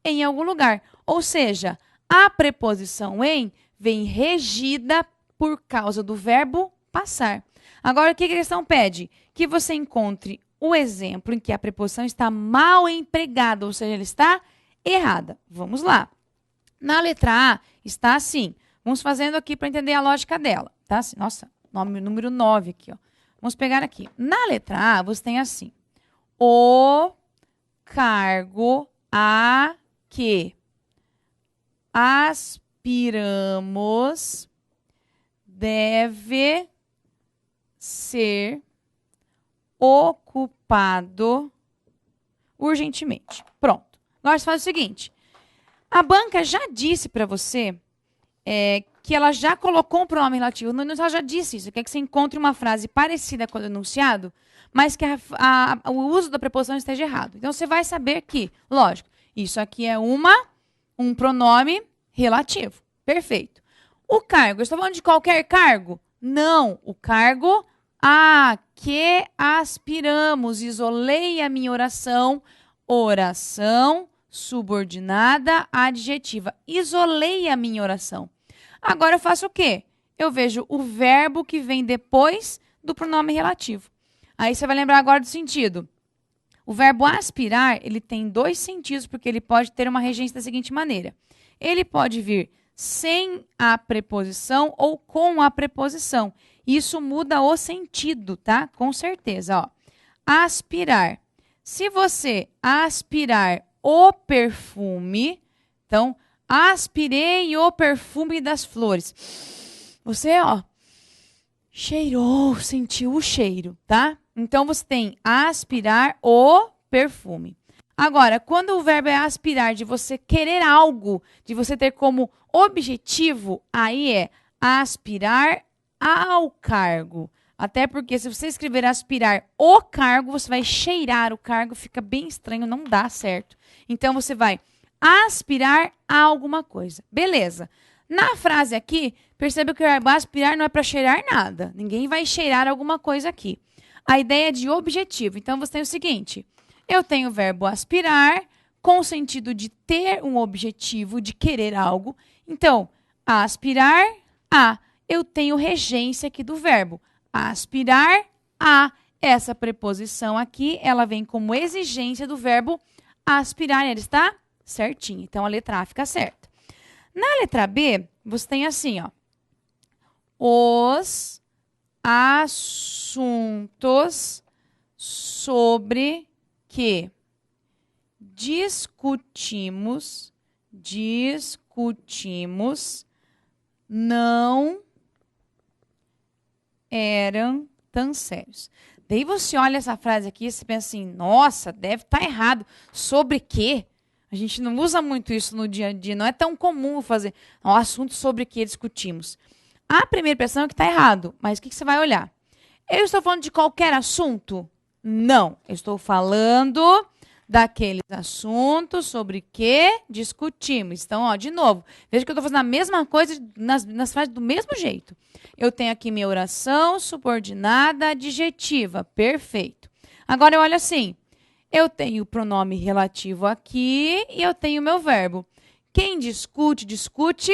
em algum lugar. Ou seja, a preposição em vem regida por causa do verbo passar. Agora, o que a questão pede? Que você encontre o exemplo em que a preposição está mal empregada, ou seja, ela está errada. Vamos lá. Na letra A está assim. Vamos fazendo aqui para entender a lógica dela. Tá? Nossa, número 9 aqui. Ó. Vamos pegar aqui. Na letra A, você tem assim. O cargo a que aspiramos deve ser ocupado urgentemente. Pronto. Agora você faz o seguinte. A banca já disse para você que ela já colocou um pronome relativo. No enunciado já disse isso. Quer que você encontre uma frase parecida com o enunciado, mas que o uso da preposição esteja errado. Então, você vai saber que, lógico, isso aqui é um pronome relativo. Perfeito. O cargo, eu estou falando de qualquer cargo? Não, o cargo a que aspiramos. Isolei a minha oração. Oração subordinada adjetiva. Isolei a minha oração. Agora eu faço o quê? Eu vejo o verbo que vem depois do pronome relativo. Aí você vai lembrar agora do sentido. O verbo aspirar, ele tem dois sentidos, porque ele pode ter uma regência da seguinte maneira. Ele pode vir sem a preposição ou com a preposição. Isso muda o sentido, tá? Com certeza, ó. Aspirar. Se você aspirar o perfume, então, aspirei o perfume das flores. Você, ó, cheirou, sentiu o cheiro, tá? Então, você tem aspirar o perfume. Agora, quando o verbo é aspirar, de você querer algo, de você ter como objetivo, aí é aspirar ao cargo. Até porque se você escrever aspirar o cargo, você vai cheirar o cargo, fica bem estranho, não dá certo. Então, você vai aspirar a alguma coisa. Beleza. Na frase aqui, perceba que o verbo aspirar não é para cheirar nada. Ninguém vai cheirar alguma coisa aqui. A ideia é de objetivo. Então, você tem o seguinte. Eu tenho o verbo aspirar com o sentido de ter um objetivo, de querer algo. Então, aspirar a. Eu tenho regência aqui do verbo. Aspirar a. Essa preposição aqui, ela vem como exigência do verbo aspirar. Ele está certinho. Então, a letra A fica certa. Na letra B, você tem assim, ó. Os assuntos sobre que discutimos não eram tão sérios. Daí você olha essa frase aqui e você pensa assim, nossa, deve estar errado. Sobre quê? A gente não usa muito isso no dia a dia, não é tão comum fazer um assunto sobre que discutimos. a primeira impressão é que está errado, mas o que você vai olhar? Eu estou falando de qualquer assunto? Não, eu estou falando daqueles assuntos sobre que discutimos. Então, ó, de novo, veja que eu estou fazendo a mesma coisa nas frases do mesmo jeito. Eu tenho aqui minha oração subordinada adjetiva. Perfeito. Agora eu olho assim. Eu tenho o pronome relativo aqui e eu tenho o meu verbo. Quem discute, discute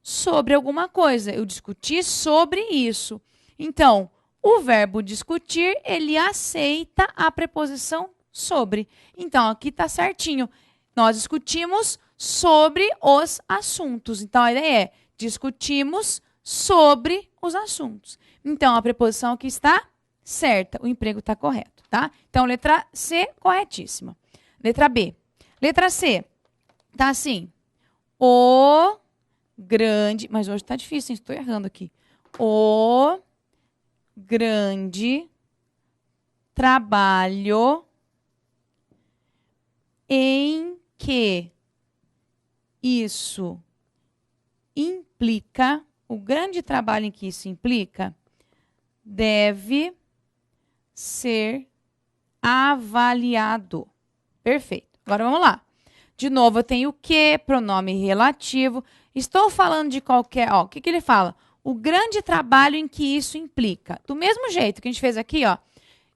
sobre alguma coisa. Eu discuti sobre isso. Então, o verbo discutir, ele aceita a preposição sobre. Então, aqui está certinho. Nós discutimos sobre os assuntos. Então, a ideia é discutimos sobre os assuntos. Então, a preposição aqui está certa. O emprego está correto, tá? Então, letra C, corretíssima. Letra B. Letra C, tá assim. O grande... Mas hoje está difícil, hein? Estou errando aqui. O grande trabalho em que isso implica, o grande trabalho em que isso implica, deve ser avaliado. Perfeito. Agora vamos lá. De novo, eu tenho o que, pronome relativo. Estou falando de qualquer... Ó, o que ele fala? O grande trabalho em que isso implica. Do mesmo jeito que a gente fez aqui, ó.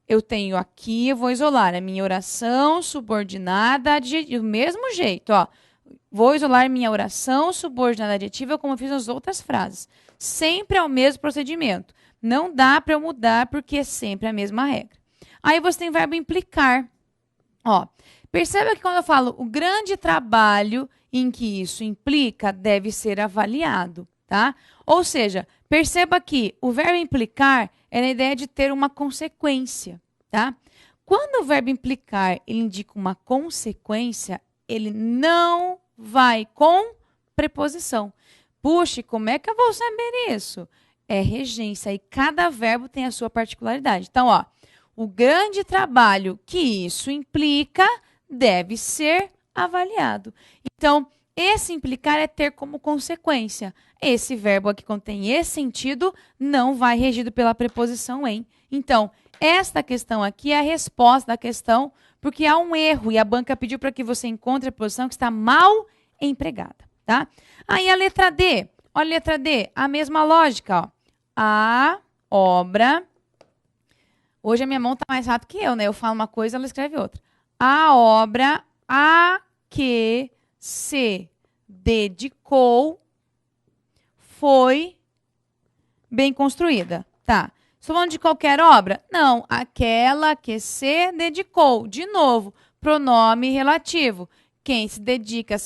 Eu tenho aqui, eu vou isolar a minha oração subordinada adjetiva. Do mesmo jeito, ó. Vou isolar minha oração subordinada adjetiva como eu fiz nas outras frases. Sempre é o mesmo procedimento. Não dá para eu mudar porque é sempre a mesma regra. Aí você tem o verbo implicar. Ó, perceba que quando eu falo o grande trabalho em que isso implica deve ser avaliado, tá? Ou seja, perceba que o verbo implicar é a ideia de ter uma consequência, tá? Quando o verbo implicar ele indica uma consequência, ele não vai com preposição. Puxa, como é que eu vou saber isso? É regência e cada verbo tem a sua particularidade. Então, ó, o grande trabalho que isso implica deve ser avaliado. Então, esse implicar é ter como consequência. Esse verbo aqui contém esse sentido, não vai regido pela preposição em. Então, esta questão aqui é a resposta da questão, porque há um erro e a banca pediu para que você encontre a preposição que está mal empregada, tá? Aí a letra D. Olha a letra D, a mesma lógica, ó. A obra... Hoje a minha mão está mais rápida que eu, né? Eu falo uma coisa, ela escreve outra. A obra a que se dedicou foi bem construída. Tá. Estou falando de qualquer obra? Não. Aquela que se dedicou. De novo, pronome relativo. Quem se dedica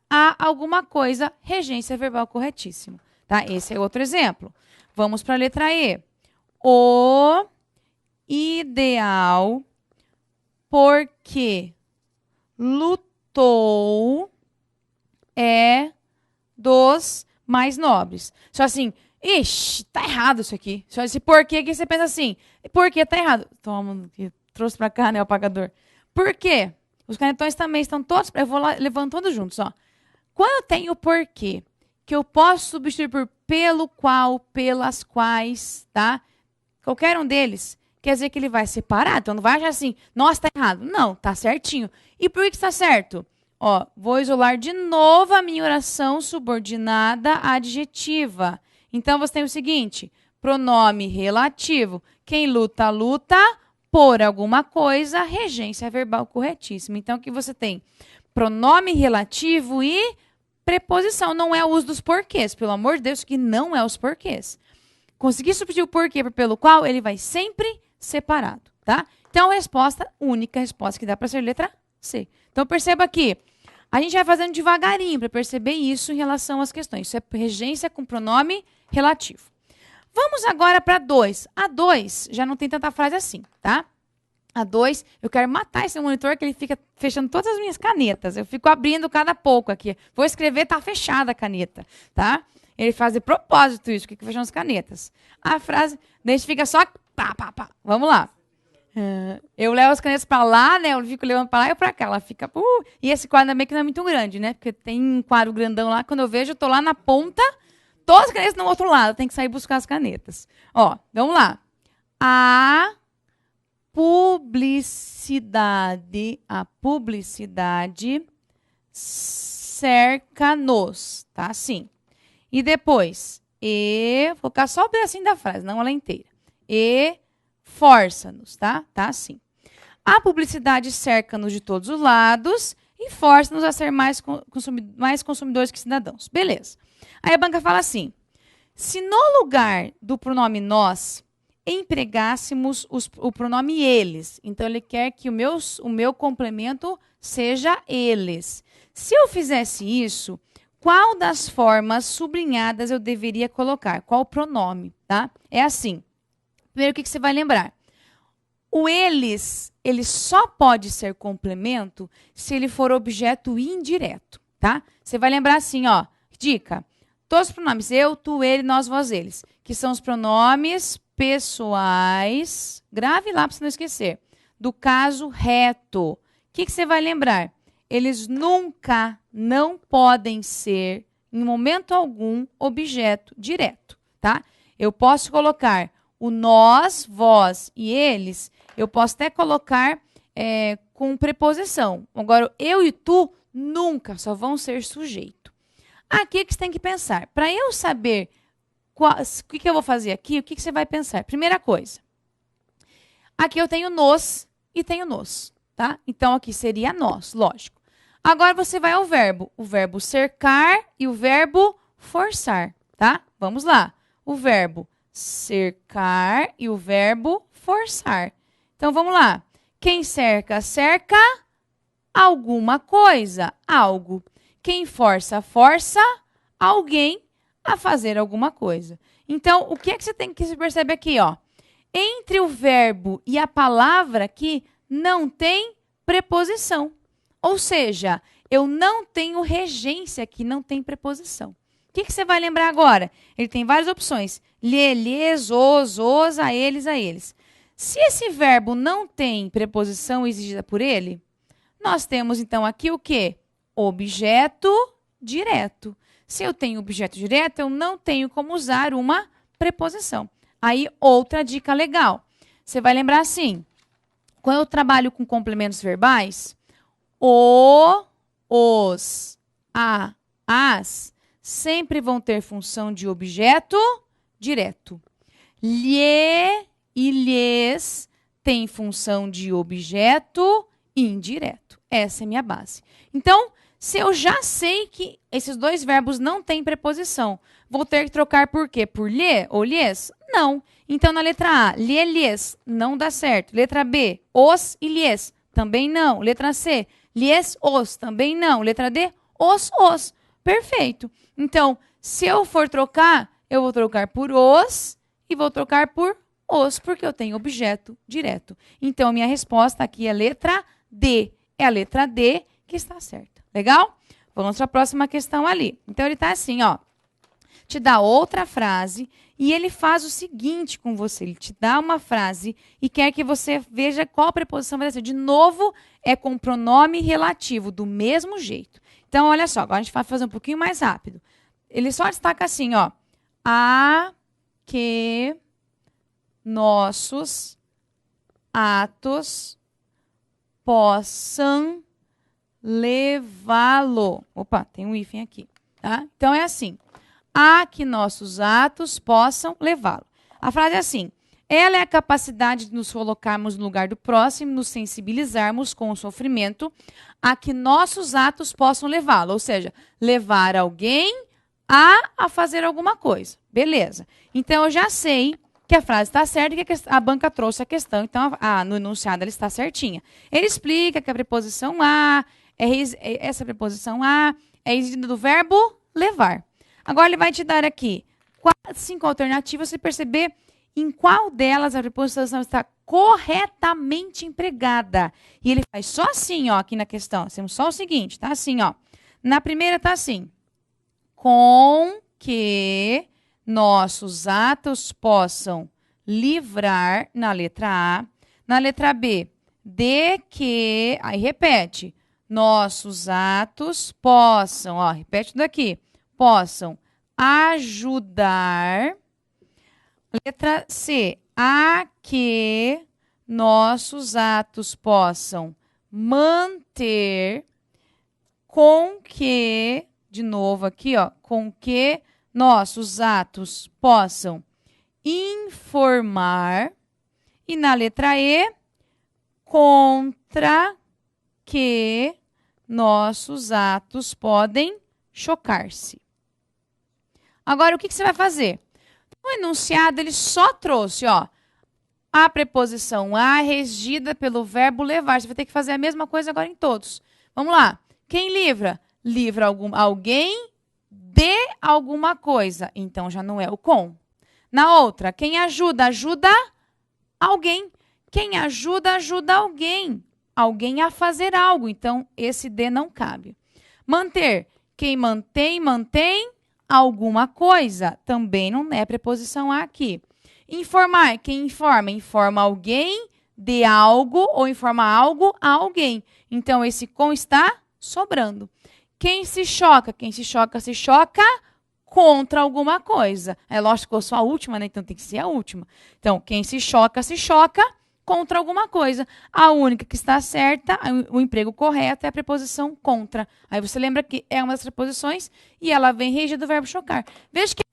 a alguma coisa. Regência verbal corretíssimo. Tá? Esse é outro exemplo. Vamos para a letra E. O ideal porque lutou é dos mais nobres. Só assim, ixi, tá errado isso aqui. Só esse porquê que você pensa assim, por que tá errado? Toma, trouxe pra cá, né, o apagador. Por quê? Os canetões também estão todos, eu vou lá, levando todos juntos, ó. Quando eu tenho o porquê, que eu posso substituir por pelo qual, pelas quais, tá? Qualquer um deles, quer dizer que ele vai separar. Então, não vai achar assim, nossa, tá errado. Não, tá certinho. E por que está certo? Ó, vou isolar de novo a minha oração subordinada adjetiva. Então, você tem o seguinte, pronome relativo. Quem luta, luta por alguma coisa, regência verbal corretíssima. Então, aqui você tem pronome relativo e preposição. Não é o uso dos porquês. Pelo amor de Deus, que não é os porquês. Conseguir substituir o porquê por pelo qual, ele vai sempre separado, tá? Então, resposta única, resposta que dá para ser letra C. Então, perceba que a gente vai fazendo devagarinho para perceber isso em relação às questões. Isso é regência com pronome relativo. Vamos agora para 2. A 2 já não tem tanta frase assim, tá? A 2, eu quero matar esse monitor que ele fica fechando todas as minhas canetas. Eu fico abrindo cada pouco aqui. Vou escrever, tá fechada a caneta, tá? Ele faz de propósito isso, que fechando as canetas. A frase, daí a gente fica só pá, pá, pá. Vamos lá. Eu levo as canetas para lá, né? Eu fico levando para lá e para cá. Ela fica... E esse quadro também que não é muito grande, né? Porque tem um quadro grandão lá. Quando eu vejo, eu tô lá na ponta todas as canetas estão no outro lado, tem que sair buscar as canetas. Ó, vamos lá. A publicidade cerca-nos, tá? Assim. E depois, vou colocar só o pedacinho da frase, não ela inteira. E força-nos, tá? Tá assim. A publicidade cerca-nos de todos os lados e força-nos a ser mais consumidores que cidadãos. Beleza. Aí a banca fala assim, se no lugar do pronome nós, empregássemos o pronome eles, então ele quer que o meu complemento seja eles. Se eu fizesse isso, qual das formas sublinhadas eu deveria colocar? Qual pronome, tá? É assim. Primeiro, o que você vai lembrar? O eles, ele só pode ser complemento se ele for objeto indireto, tá? Você vai lembrar assim, ó, dica. Todos os pronomes, eu, tu, ele, nós, vós, eles, que são os pronomes pessoais, grave lá para você não esquecer, do caso reto. O que você vai lembrar? Eles nunca, não podem ser, em momento algum, objeto direto, tá? Eu posso colocar o nós, vós e eles, eu posso até colocar com preposição. Agora, eu e tu nunca só vão ser sujeito. Aqui que você tem que pensar. Para eu saber o que eu vou fazer aqui, o que você vai pensar? Primeira coisa. Aqui eu tenho nos e tenho nos, tá? Então, aqui seria nós, lógico. Agora, você vai ao verbo. O verbo cercar e o verbo forçar, tá? Vamos lá. O verbo cercar e o verbo forçar. Então, vamos lá. Quem cerca, cerca alguma coisa, algo. Quem força, força alguém a fazer alguma coisa. Então, o que é que você tem que se perceber aqui, ó? Entre o verbo e a palavra aqui não tem preposição. Ou seja, eu não tenho regência aqui, não tem preposição. O que você vai lembrar agora? Ele tem várias opções. Lhe, lhes, os, a eles. Se esse verbo não tem preposição exigida por ele, nós temos então aqui o quê? Objeto direto. Se eu tenho objeto direto, eu não tenho como usar uma preposição. Aí, outra dica legal. Você vai lembrar assim, quando eu trabalho com complementos verbais, o, os, a, as, sempre vão ter função de objeto direto. Lhe e lhes têm função de objeto indireto. Essa é a minha base. Então, se eu já sei que esses dois verbos não têm preposição, vou ter que trocar por quê? Por lhe ou lhes? Não. Então, na letra A, lhe, lhes, não dá certo. Letra B, os e lhes, também não. Letra C, lhes, os, também não. Letra D, os. Perfeito. Então, se eu for trocar, eu vou trocar por os e vou trocar por os, porque eu tenho objeto direto. Então, minha resposta aqui é letra D. É a letra D que está certa. Legal? Vamos para a próxima questão ali. Então, ele está assim, ó. Te dá outra frase e ele faz o seguinte com você. Ele te dá uma frase e quer que você veja qual preposição vai ser. De novo, é com pronome relativo, do mesmo jeito. Então, olha só. Agora a gente vai fazer um pouquinho mais rápido. Ele só destaca assim, ó. A que nossos atos possam levá-lo. Opa, tem um hífen aqui, tá? Então, é assim. A que nossos atos possam levá-lo. A frase é assim. Ela é a capacidade de nos colocarmos no lugar do próximo, nos sensibilizarmos com o sofrimento, a que nossos atos possam levá-lo. Ou seja, levar alguém a fazer alguma coisa. Beleza. Então, eu já sei que a frase está certa e que a banca trouxe a questão. Então, no enunciado ela está certinha. Ele explica que a preposição a, essa preposição a é exigida do verbo levar. Agora, ele vai te dar aqui 5 alternativas, você perceber em qual delas a preposição está corretamente empregada. E ele faz só assim, ó, aqui na questão. Temos só o seguinte, tá assim, ó. Na primeira tá assim. Com que nossos atos possam livrar, na letra A. Na letra B, de que, aí repete, nossos atos possam, ó, repete tudo aqui, possam ajudar. Letra C, a que nossos atos possam manter, com que, de novo aqui, ó, com que nossos atos possam informar. E na letra E, contra que nossos atos podem chocar-se. Agora, o que você vai fazer? O enunciado, ele só trouxe, ó, a preposição a regida pelo verbo levar. Você vai ter que fazer a mesma coisa agora em todos. Vamos lá. Quem livra? Livra alguém de alguma coisa. Então, já não é o com. Na outra, quem ajuda? Ajuda alguém. Quem ajuda, ajuda alguém. Alguém a fazer algo. Então, esse de não cabe. Manter. Quem mantém, mantém alguma coisa. Também não é preposição a aqui. Informar. Quem informa? Informa alguém de algo ou informa algo a alguém. Então, esse com está sobrando. Quem se choca? Quem se choca contra alguma coisa. É lógico que eu sou a última, né? Então tem que ser a última. Então, quem se choca contra alguma coisa. A única que está certa, o emprego correto é a preposição contra. Aí você lembra que é uma das preposições e ela vem regida do verbo chocar. Veja que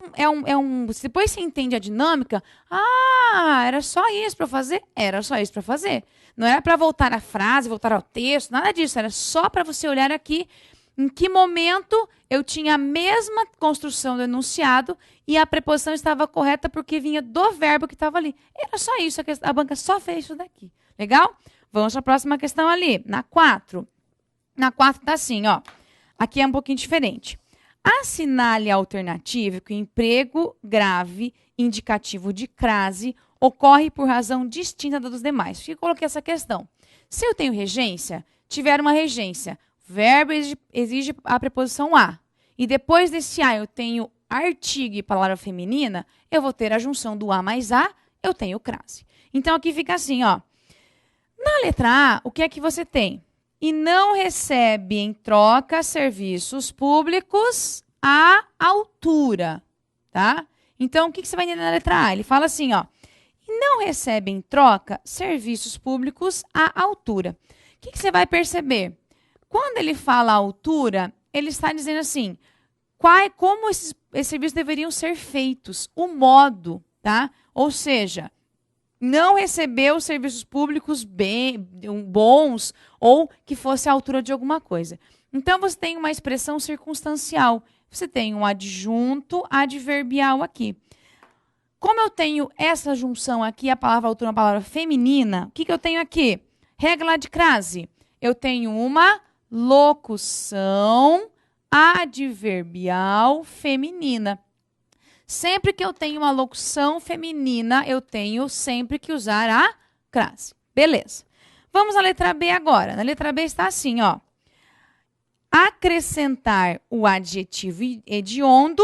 depois você entende a dinâmica. Ah, era só isso para fazer? Era só isso para fazer. Não era para voltar à frase, voltar ao texto, nada disso. Era só para você olhar aqui em que momento eu tinha a mesma construção do enunciado e a preposição estava correta porque vinha do verbo que estava ali. Era só isso, a banca só fez isso daqui. Legal? Vamos para a próxima questão ali, na 4. Na 4 está assim, ó. Aqui é um pouquinho diferente. Assinale a alternativa que o emprego grave indicativo de crase ocorre por razão distinta da dos demais. Por que eu coloquei essa questão? Se eu tenho regência, tiver uma regência, o verbo exige a preposição a. E depois desse a eu tenho artigo e palavra feminina, eu vou ter a junção do a mais a, eu tenho crase. Então, aqui fica assim, ó. Na letra A, o que é que você tem? E não recebe em troca serviços públicos à altura, tá? Então, o que você vai entender na letra A? Ele fala assim, ó. E não recebe em troca serviços públicos à altura. O que você vai perceber? Quando ele fala altura, ele está dizendo assim, como esses serviços deveriam ser feitos, o modo, tá? Ou seja, não recebeu serviços públicos bons ou que fosse a altura de alguma coisa. Então, você tem uma expressão circunstancial. Você tem um adjunto adverbial aqui. Como eu tenho essa junção aqui, a palavra altura é uma palavra feminina, o que eu tenho aqui? Regra de crase. Eu tenho uma locução adverbial feminina. Sempre que eu tenho uma locução feminina, eu tenho sempre que usar a crase. Beleza. Vamos à letra B agora. Na letra B está assim, ó. Acrescentar o adjetivo hediondo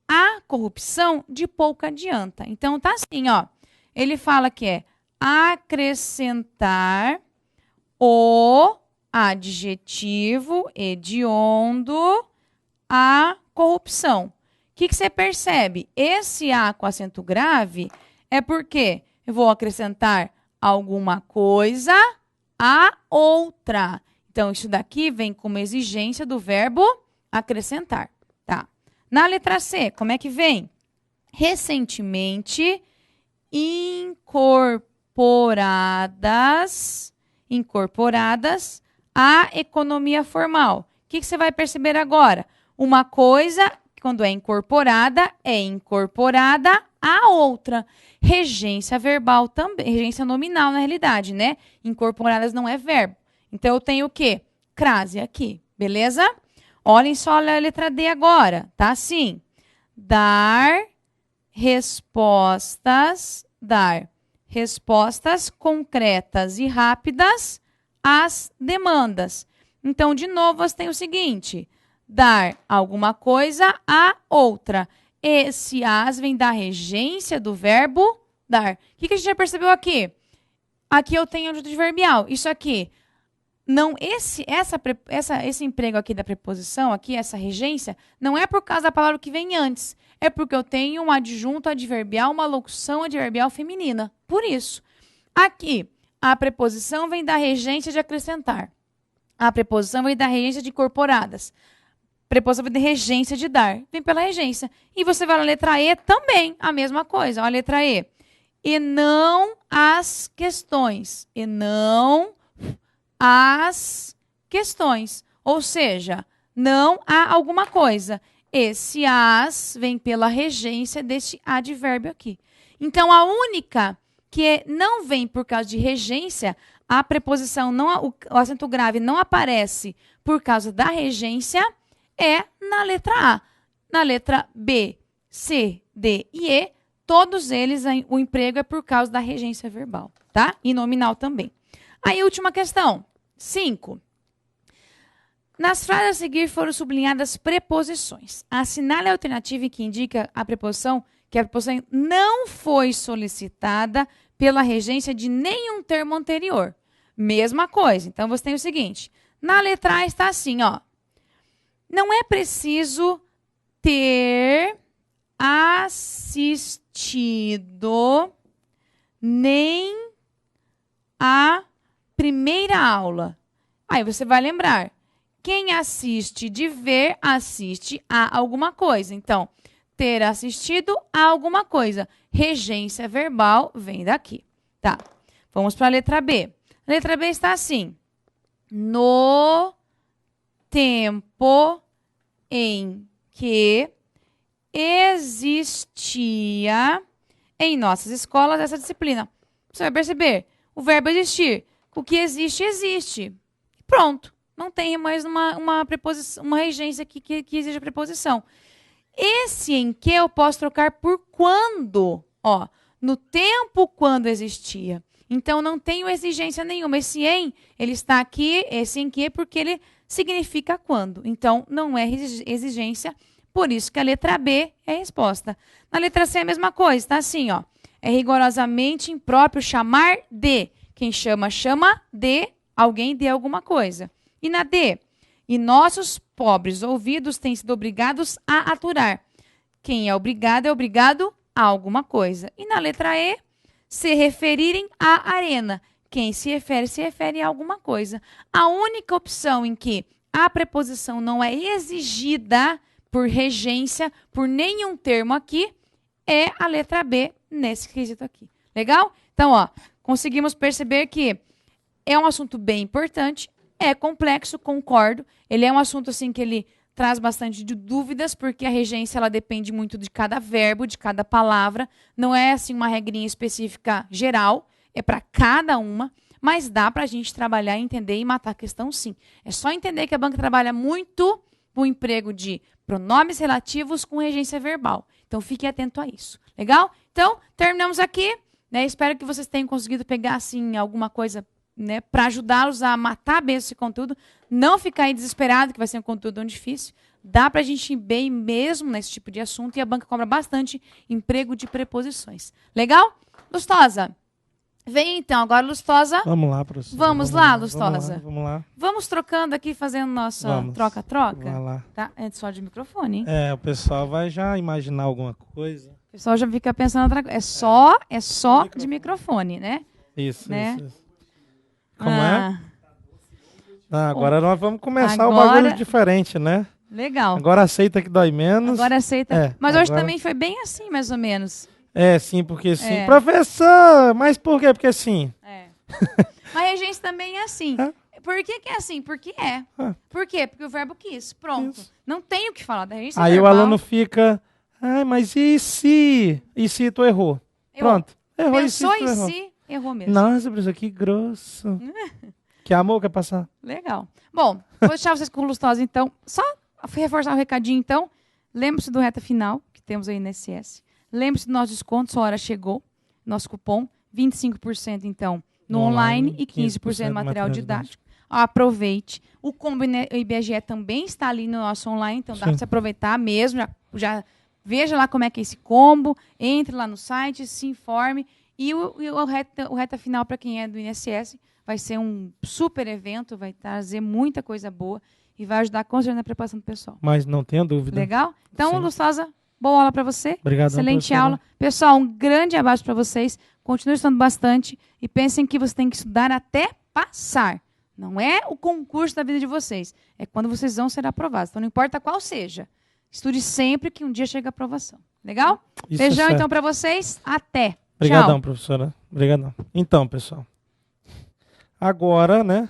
à corrupção de pouco adianta. Então, tá assim, ó. Ele fala que é acrescentar o adjetivo hediondo à corrupção. O que você percebe? Esse A com acento grave é porque eu vou acrescentar alguma coisa a outra. Então, isso daqui vem como exigência do verbo acrescentar. Tá? Na letra C, como é que vem? Recentemente incorporadas à economia formal. O que você vai perceber agora? Uma coisa, quando é incorporada a outra. Regência verbal também, regência nominal na realidade, né? Incorporadas não é verbo. Então, eu tenho o quê? Crase aqui, beleza? Olhem só a letra D agora, tá assim. Dar respostas concretas e rápidas às demandas. Então, de novo, você tem o seguinte, dar alguma coisa a outra. Esse as vem da regência do verbo dar. O que a gente já percebeu aqui? Aqui eu tenho adjunto adverbial. Isso aqui não, esse emprego aqui da preposição, aqui, essa regência, não é por causa da palavra que vem antes. É porque eu tenho um adjunto adverbial, uma locução adverbial feminina. Por isso. Aqui, a preposição vem da regência de acrescentar. A preposição vem da regência de incorporadas. A preposição vem da regência de dar. Vem pela regência. E você vai na letra E também, a mesma coisa. Olha a letra E. E não as questões. E não as questões. Ou seja, não há alguma coisa. Esse as vem pela regência deste advérbio aqui. Então, a única que não vem por causa de regência, a preposição, o acento grave não aparece por causa da regência, é na letra A. Na letra B, C, D e E, todos eles, o emprego é por causa da regência verbal, tá? E nominal também. Aí, última questão. 5. Nas frases a seguir foram sublinhadas preposições. Assinale a alternativa que indica a preposição que a preposição não foi solicitada pela regência de nenhum termo anterior. Mesma coisa. Então, você tem o seguinte. Na letra A está assim, ó. Não é preciso ter assistido nem a primeira aula. Aí você vai lembrar. Quem assiste de ver, assiste a alguma coisa. Então, ter assistido a alguma coisa. Regência verbal vem daqui. Tá. Vamos para a letra B. A letra B está assim. No tempo em que existia em nossas escolas essa disciplina. Você vai perceber, o verbo existir. O que existe, existe. Pronto. Não tem mais uma preposição, uma regência que exige a preposição. Esse em que eu posso trocar por quando. Ó, no tempo quando existia. Então, não tenho exigência nenhuma. Esse em, ele está aqui, esse em que, porque ele significa quando. Então, não é exigência, por isso que a letra B é a resposta. Na letra C é a mesma coisa, está assim, ó. É rigorosamente impróprio chamar de. Quem chama, chama de alguém de alguma coisa. E na D, e nossos pobres ouvidos têm sido obrigados a aturar. Quem é obrigado a alguma coisa. E na letra E, se referirem à arena. Quem se refere a alguma coisa. A única opção em que a preposição não é exigida por regência, por nenhum termo aqui, é a letra B nesse quesito aqui. Legal? Então, ó, conseguimos perceber que é um assunto bem importante, é complexo, concordo. Ele é um assunto assim que ele traz bastante de dúvidas, porque a regência ela depende muito de cada verbo, de cada palavra. Não é assim uma regrinha específica geral, é para cada uma, mas dá para a gente trabalhar, entender e matar a questão sim. É só entender que a banca trabalha muito o emprego de pronomes relativos com regência verbal. Então, fique atento a isso. Legal? Então, terminamos aqui. Né? Espero que vocês tenham conseguido pegar assim, alguma coisa, né, para ajudá-los a matar bem esse conteúdo. Não ficar aí desesperado, que vai ser um conteúdo difícil. Dá para a gente ir bem mesmo nesse tipo de assunto e a banca cobra bastante emprego de preposições. Legal? Lustosa. Vem então, agora, Lustosa. Vamos lá, professor. Vamos lá, Lustosa. Vamos lá. Vamos trocando aqui, fazendo nossa troca-troca. Vai lá. Tá? É só de microfone, hein? É, o pessoal vai já imaginar alguma coisa. O pessoal já fica pensando outra coisa. É só de microfone, né? Isso, né? isso. Como é? Agora nós vamos começar o bagulho diferente, né? Legal. Agora aceita que dói menos. Agora aceita. Mas agora... hoje também foi bem assim, mais ou menos. É, sim, porque sim. Professor, mas por quê? Porque sim. Mas regência também é assim. Por que é assim? Porque é. Por quê? Porque o verbo quis. Pronto. Isso. Não tem o que falar da regência Aí verbal. O aluno fica... Ai, mas e se? E se tu errou? Pronto. Errou. Pensou e se, em si, errou mesmo. Nossa, professor, que grosso. Que amor quer passar. Legal. Bom, vou deixar vocês com o Lustosa, então. Só reforçar o recadinho, então. Lembre-se do reta final, que temos aí no SS. Lembre-se do nosso desconto, sua hora chegou. Nosso cupom, 25%, então, no online e 15% no material didático. Aproveite. O Combo IBGE também está ali no nosso online, então dá para você aproveitar mesmo. Já veja lá como é que é esse combo. Entre lá no site, se informe. E o reta final, para quem é do INSS, vai ser um super evento, vai trazer muita coisa boa e vai ajudar com certeza na preparação do pessoal. Mas não tenha dúvida. Legal? Então, Sim. Lustosa, boa aula para você. Obrigado. Excelente aula. Pessoal, um grande abraço para vocês. Continue estudando bastante e pensem que você tem que estudar até passar. Não é o concurso da vida de vocês. É quando vocês vão ser aprovados. Então, não importa qual seja. Estude sempre que um dia chega a aprovação. Legal? Isso Beijão, é então, para vocês. Até. Obrigadão, Tchau. professora. Obrigadão. Então, pessoal. Agora, né?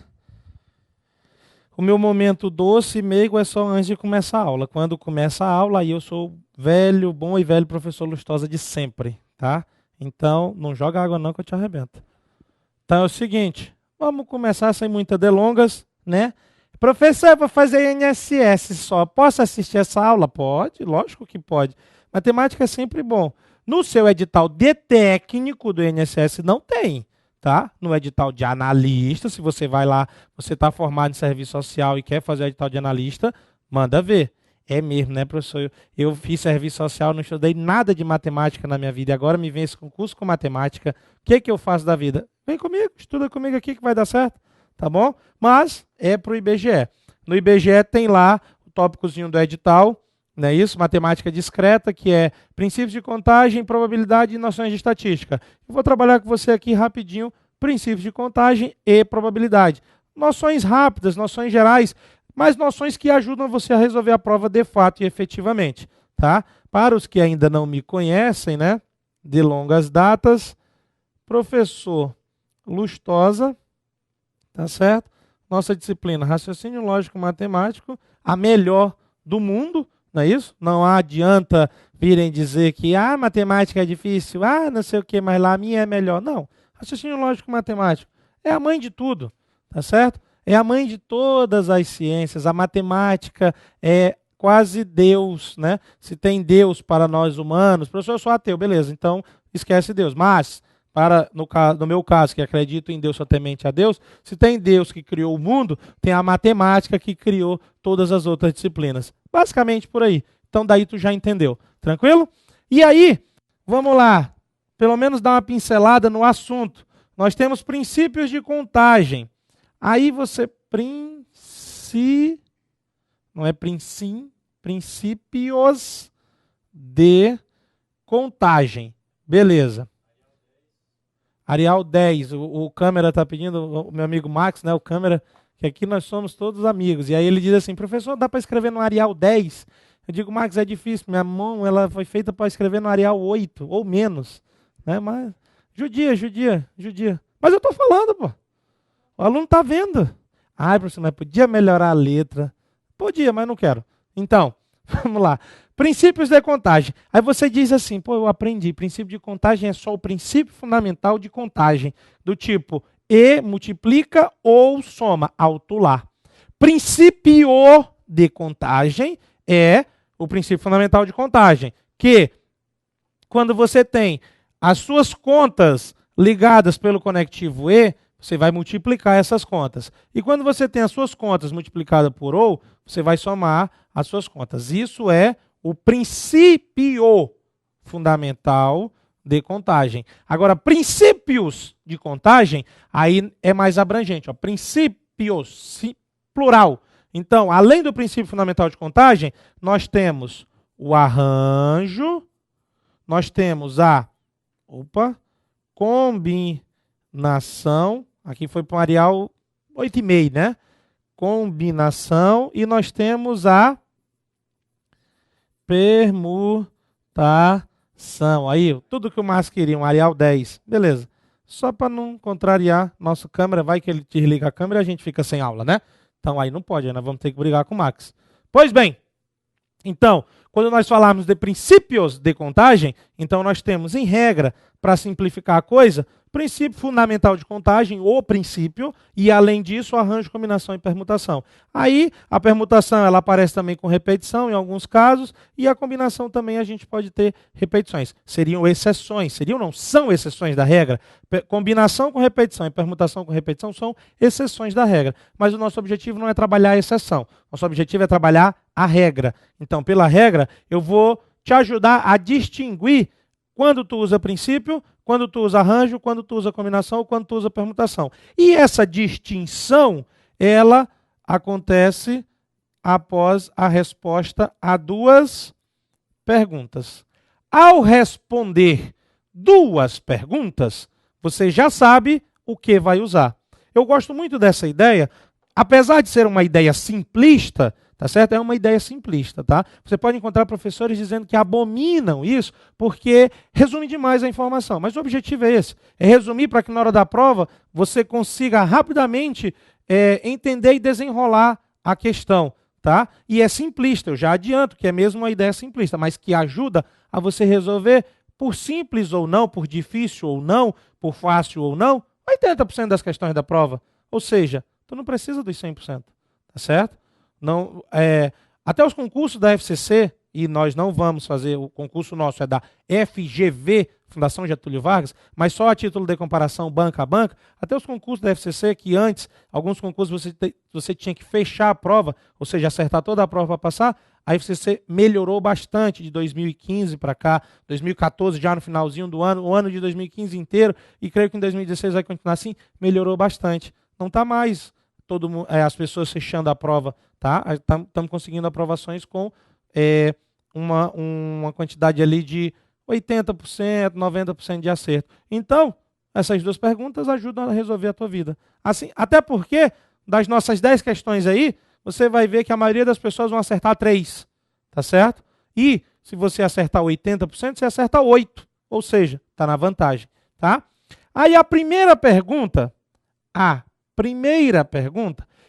O meu momento doce e meigo é só antes de começar a aula. Quando começa a aula, aí eu sou velho, bom e velho professor Lustosa de sempre, tá? Então, não joga água não que eu te arrebento. Então é o seguinte, vamos começar sem muitas delongas, né? Professor, eu vou fazer INSS só. Posso assistir essa aula? Pode, lógico que pode. Matemática é sempre bom. No seu edital de técnico do INSS não tem. Tá? No edital de analista, se você vai lá, você está formado em serviço social e quer fazer o edital de analista, manda ver. É mesmo, né, professor? Eu fiz serviço social, não estudei nada de matemática na minha vida, e agora me vem esse concurso com matemática. O que que eu faço da vida? Vem comigo, estuda comigo aqui que vai dar certo, tá bom? Mas é para o IBGE. No IBGE tem lá o tópicozinho do edital, não é isso? Matemática discreta, que é princípios de contagem, probabilidade e noções de estatística. Eu vou trabalhar com você aqui rapidinho, princípios de contagem e probabilidade. Noções rápidas, noções gerais, mas noções que ajudam você a resolver a prova de fato e efetivamente. Tá? Para os que ainda não me conhecem, né, de longas datas, professor Lustosa, tá certo? Nossa disciplina, raciocínio lógico matemático, a melhor do mundo. Não é isso? Não adianta virem dizer que matemática é difícil, não sei o que, mas lá a minha é melhor. Não. Raciocínio lógico matemático é a mãe de tudo, tá certo? É a mãe de todas as ciências. A matemática é quase Deus, né? Se tem Deus para nós humanos, professor, eu sou ateu, beleza, então esquece Deus. Mas, no meu caso, que acredito em Deus só temente a Deus, se tem Deus que criou o mundo, tem a matemática que criou todas as outras disciplinas. Basicamente por aí. Então daí tu já entendeu. Tranquilo? E aí, vamos lá. Pelo menos dar uma pincelada no assunto. Nós temos princípios de contagem. Aí você princípios de contagem. Beleza. Arial 10. O câmera está pedindo, o meu amigo Max, né, o câmera, que aqui nós somos todos amigos. E aí ele diz assim, professor, dá para escrever no Arial 10? Eu digo, Max, é difícil, minha mão ela foi feita para escrever no Arial 8, ou menos. Né? Mas, judia. Mas eu estou falando, pô. O aluno está vendo. Professor, mas podia melhorar a letra. Podia, mas não quero. Então, vamos lá. Princípios de contagem. Aí você diz assim, eu aprendi, princípio de contagem é só o princípio fundamental de contagem, do tipo, e multiplica ou soma, alto lá. Princípio de contagem é o princípio fundamental de contagem, que quando você tem as suas contas ligadas pelo conectivo e, você vai multiplicar essas contas. E quando você tem as suas contas multiplicadas por ou, você vai somar as suas contas. Isso é o princípio fundamental de contagem. Agora, princípios de contagem, aí é mais abrangente. Princípios, plural. Então, além do princípio fundamental de contagem, nós temos o arranjo, nós temos a combinação, aqui foi para o Arial 8,5, né? Combinação, e nós temos a permutação. Aí, tudo que o Márcio queria, um Arial 10. Beleza. Só para não contrariar nossa câmera, vai que ele desliga a câmera e a gente fica sem aula, né? Então aí não pode, nós vamos ter que brigar com o Max. Pois bem, então, quando nós falarmos de princípios de contagem, então nós temos, em regra, para simplificar a coisa, princípio fundamental de contagem, o princípio, e além disso, o arranjo, combinação e permutação. Aí, a permutação ela aparece também com repetição em alguns casos, e a combinação também a gente pode ter repetições. Seriam exceções, são exceções da regra. Combinação com repetição e permutação com repetição são exceções da regra. Mas o nosso objetivo não é trabalhar a exceção, nosso objetivo é trabalhar a regra. Então, pela regra, eu vou te ajudar a distinguir quando tu usa princípio, quando tu usa arranjo, quando tu usa combinação ou quando tu usa permutação. E essa distinção, ela acontece após a resposta a duas perguntas. Ao responder duas perguntas, você já sabe o que vai usar. Eu gosto muito dessa ideia, apesar de ser uma ideia simplista, tá certo? É uma ideia simplista, tá? Você pode encontrar professores dizendo que abominam isso porque resume demais a informação. Mas o objetivo é esse, é resumir para que na hora da prova você consiga rapidamente entender e desenrolar a questão, tá? E é simplista, eu já adianto que é mesmo uma ideia simplista, mas que ajuda a você resolver por simples ou não, por difícil ou não, por fácil ou não, 80% das questões da prova. Ou seja, tu não precisa dos 100%, tá certo? Não, até os concursos da FCC, e nós não vamos fazer, o concurso nosso é da FGV, Fundação Getúlio Vargas, mas só a título de comparação banca a banca, até os concursos da FCC, que antes, alguns concursos você tinha que fechar a prova, ou seja, acertar toda a prova para passar, a FCC melhorou bastante de 2015 para cá, 2014 já no finalzinho do ano, o ano de 2015 inteiro, e creio que em 2016 vai continuar assim, melhorou bastante. Não está mais as pessoas fechando a prova, tá? Estamos conseguindo aprovações com uma quantidade ali de 80%, 90% de acerto. Então, essas duas perguntas ajudam a resolver a tua vida. Assim, até porque, das nossas 10 questões aí, você vai ver que a maioria das pessoas vão acertar 3, tá certo? E, se você acertar 80%, você acerta 8, ou seja, está na vantagem, tá? Aí a primeira pergunta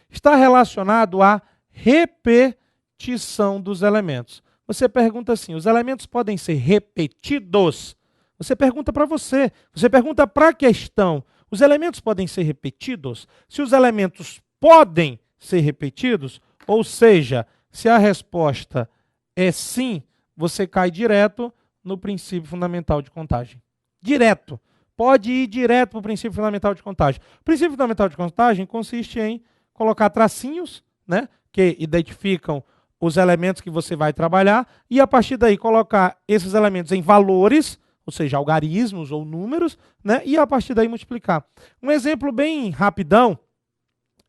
está relacionada à repetição dos elementos. Você pergunta assim, os elementos podem ser repetidos? Você pergunta para você pergunta para a questão, os elementos podem ser repetidos? Se os elementos podem ser repetidos, ou seja, se a resposta é sim, você cai direto no princípio fundamental de contagem. Direto. Pode ir direto para o princípio fundamental de contagem. O princípio fundamental de contagem consiste em colocar tracinhos, né, que identificam os elementos que você vai trabalhar, e a partir daí colocar esses elementos em valores, ou seja, algarismos ou números, né, e a partir daí multiplicar. Um exemplo bem rapidão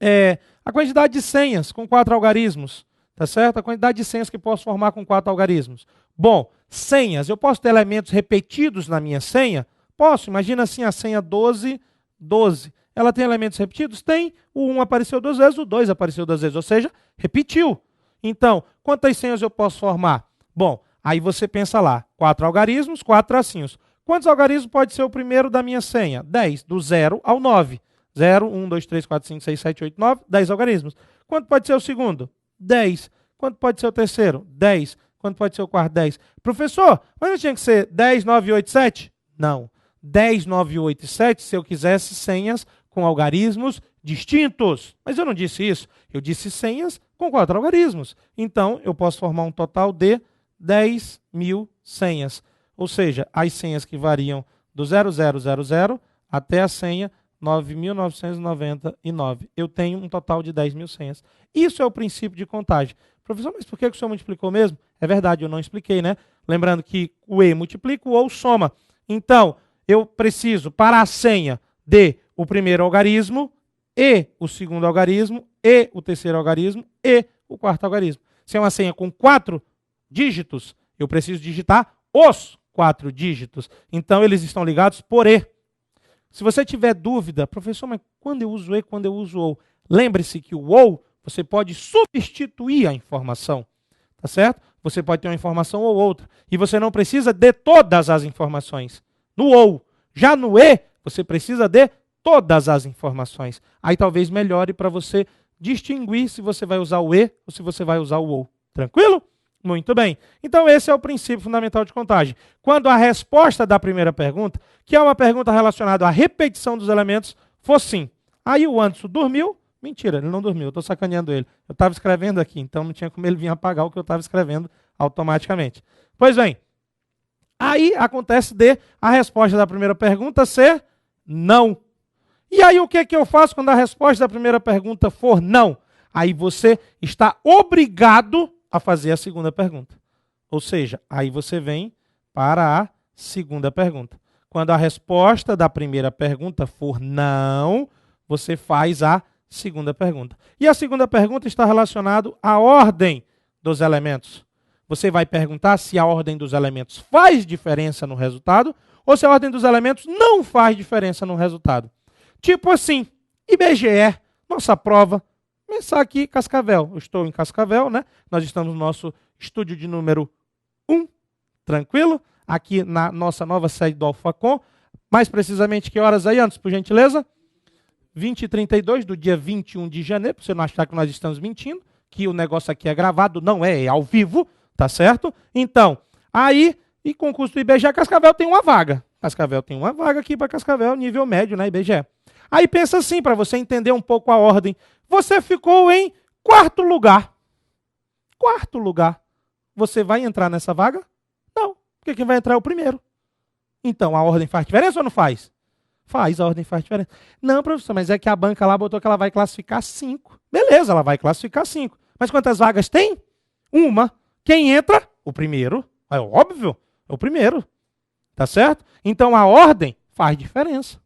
é a quantidade de senhas com 4 algarismos, tá certo? A quantidade de senhas que posso formar com 4 algarismos. Bom, senhas, eu posso ter elementos repetidos na minha senha? Posso, imagina assim a senha 12, 12. Ela tem elementos repetidos? Tem. O 1 apareceu 2 vezes, o 2 apareceu 2 vezes, ou seja, repetiu. Então, quantas senhas eu posso formar? Bom, aí você pensa lá, 4 algarismos, 4 tracinhos. Quantos algarismos pode ser o primeiro da minha senha? 10, do 0 ao 9. 0, 1, 2, 3, 4, 5, 6, 7, 8, 9, 10 algarismos. Quanto pode ser o segundo? 10. Quanto pode ser o terceiro? 10. Quanto pode ser o quarto? 10. Professor, mas não tinha que ser 10, 9, 8, 7? Não. 10, 9, 8 e 7 se eu quisesse senhas com algarismos distintos. Mas eu não disse isso. Eu disse senhas com 4 algarismos. Então, eu posso formar um total de 10.000 senhas. Ou seja, as senhas que variam do 0000 até a senha 9.999. Eu tenho um total de 10.000 senhas. Isso é o princípio de contagem. Professor, mas por que o senhor multiplicou mesmo? É verdade, eu não expliquei, né? Lembrando que o E multiplica, o OU soma. Então, eu preciso, para a senha, de o primeiro algarismo, e o segundo algarismo, e o terceiro algarismo, e o quarto algarismo. Se é uma senha com 4 dígitos, eu preciso digitar os 4 dígitos. Então, eles estão ligados por E. Se você tiver dúvida, professor, mas quando eu uso E, quando eu uso OU? Lembre-se que o OU, você pode substituir a informação, tá certo? Você pode ter uma informação ou outra. E você não precisa de todas as informações. No OU. Já no E, você precisa de todas as informações. Aí talvez melhore para você distinguir se você vai usar o E ou se você vai usar o OU. Tranquilo? Muito bem. Então esse é o princípio fundamental de contagem. Quando a resposta da primeira pergunta, que é uma pergunta relacionada à repetição dos elementos, for sim. Aí o Anderson dormiu. Mentira, ele não dormiu, eu estou sacaneando ele. Eu estava escrevendo aqui, então não tinha como ele vir apagar o que eu estava escrevendo automaticamente. Pois bem, aí acontece de a resposta da primeira pergunta ser não. E aí o que é que eu faço quando a resposta da primeira pergunta for não? Aí você está obrigado a fazer a segunda pergunta. Ou seja, aí você vem para a segunda pergunta. Quando a resposta da primeira pergunta for não, você faz a segunda pergunta. E a segunda pergunta está relacionada à ordem dos elementos. Você vai perguntar se a ordem dos elementos faz diferença no resultado ou se a ordem dos elementos não faz diferença no resultado. Tipo assim, IBGE, nossa prova, começar aqui Cascavel. Eu estou em Cascavel, né? Nós estamos no nosso estúdio de número 1, tranquilo? Aqui na nossa nova sede do Alfacom. Mais precisamente, que horas aí, Anderson, por gentileza? 20h32 do dia 21 de janeiro, para você não achar que nós estamos mentindo, que o negócio aqui é gravado, não é ao vivo, tá certo? Então, aí, e concurso do IBGE, Cascavel tem uma vaga. Cascavel tem uma vaga aqui para Cascavel, nível médio, né, IBGE. Aí pensa assim, para você entender um pouco a ordem. Você ficou em 4º lugar. 4º lugar. Você vai entrar nessa vaga? Não, porque quem vai entrar é o primeiro. Então, a ordem faz diferença ou não faz? Faz, a ordem faz diferença. Não, professor, mas é que a banca lá botou que ela vai classificar 5. Beleza, ela vai classificar 5. Mas quantas vagas tem? Uma. Quem entra? O primeiro. É óbvio, é o primeiro. Tá certo? Então, a ordem faz diferença.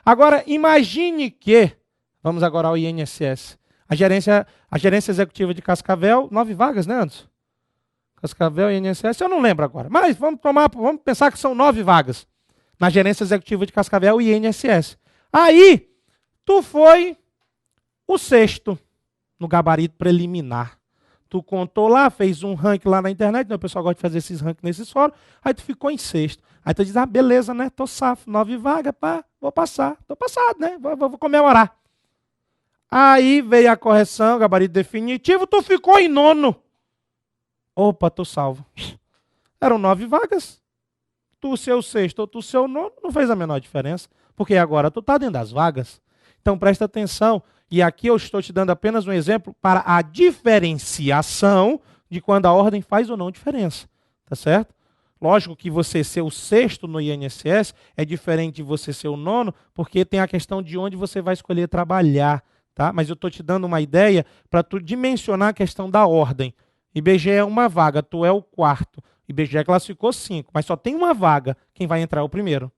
Agora, imagine que, vamos agora ao INSS, a gerência executiva de Cascavel, 9 vagas, né, Anderson? Cascavel, INSS, eu não lembro agora. Mas vamos pensar que são 9 vagas na gerência executiva de Cascavel e INSS. Aí, tu foi o 6º no gabarito preliminar. Tu contou lá, fez um ranking lá na internet, né? O pessoal gosta de fazer esses rankings nesses fóruns, aí tu ficou em 6º. Aí tu diz, beleza, né? Tô safo, 9 vagas, pá, vou passar. Tô passado, né? Vou comemorar. Aí veio a correção, gabarito definitivo, tu ficou em 9º. Opa, tô salvo. Eram 9 vagas. Tu ser o 6º ou tu ser o 9º, não fez a menor diferença, porque agora tu tá dentro das vagas. Então presta atenção, e aqui eu estou te dando apenas um exemplo para a diferenciação de quando a ordem faz ou não diferença, tá certo? Lógico que você ser o 6º no INSS é diferente de você ser o 9º, porque tem a questão de onde você vai escolher trabalhar, tá? Mas eu estou te dando uma ideia para tu dimensionar a questão da ordem. IBGE é uma vaga, tu é o 4º. IBGE classificou 5, mas só tem uma vaga. Quem vai entrar é o primeiro.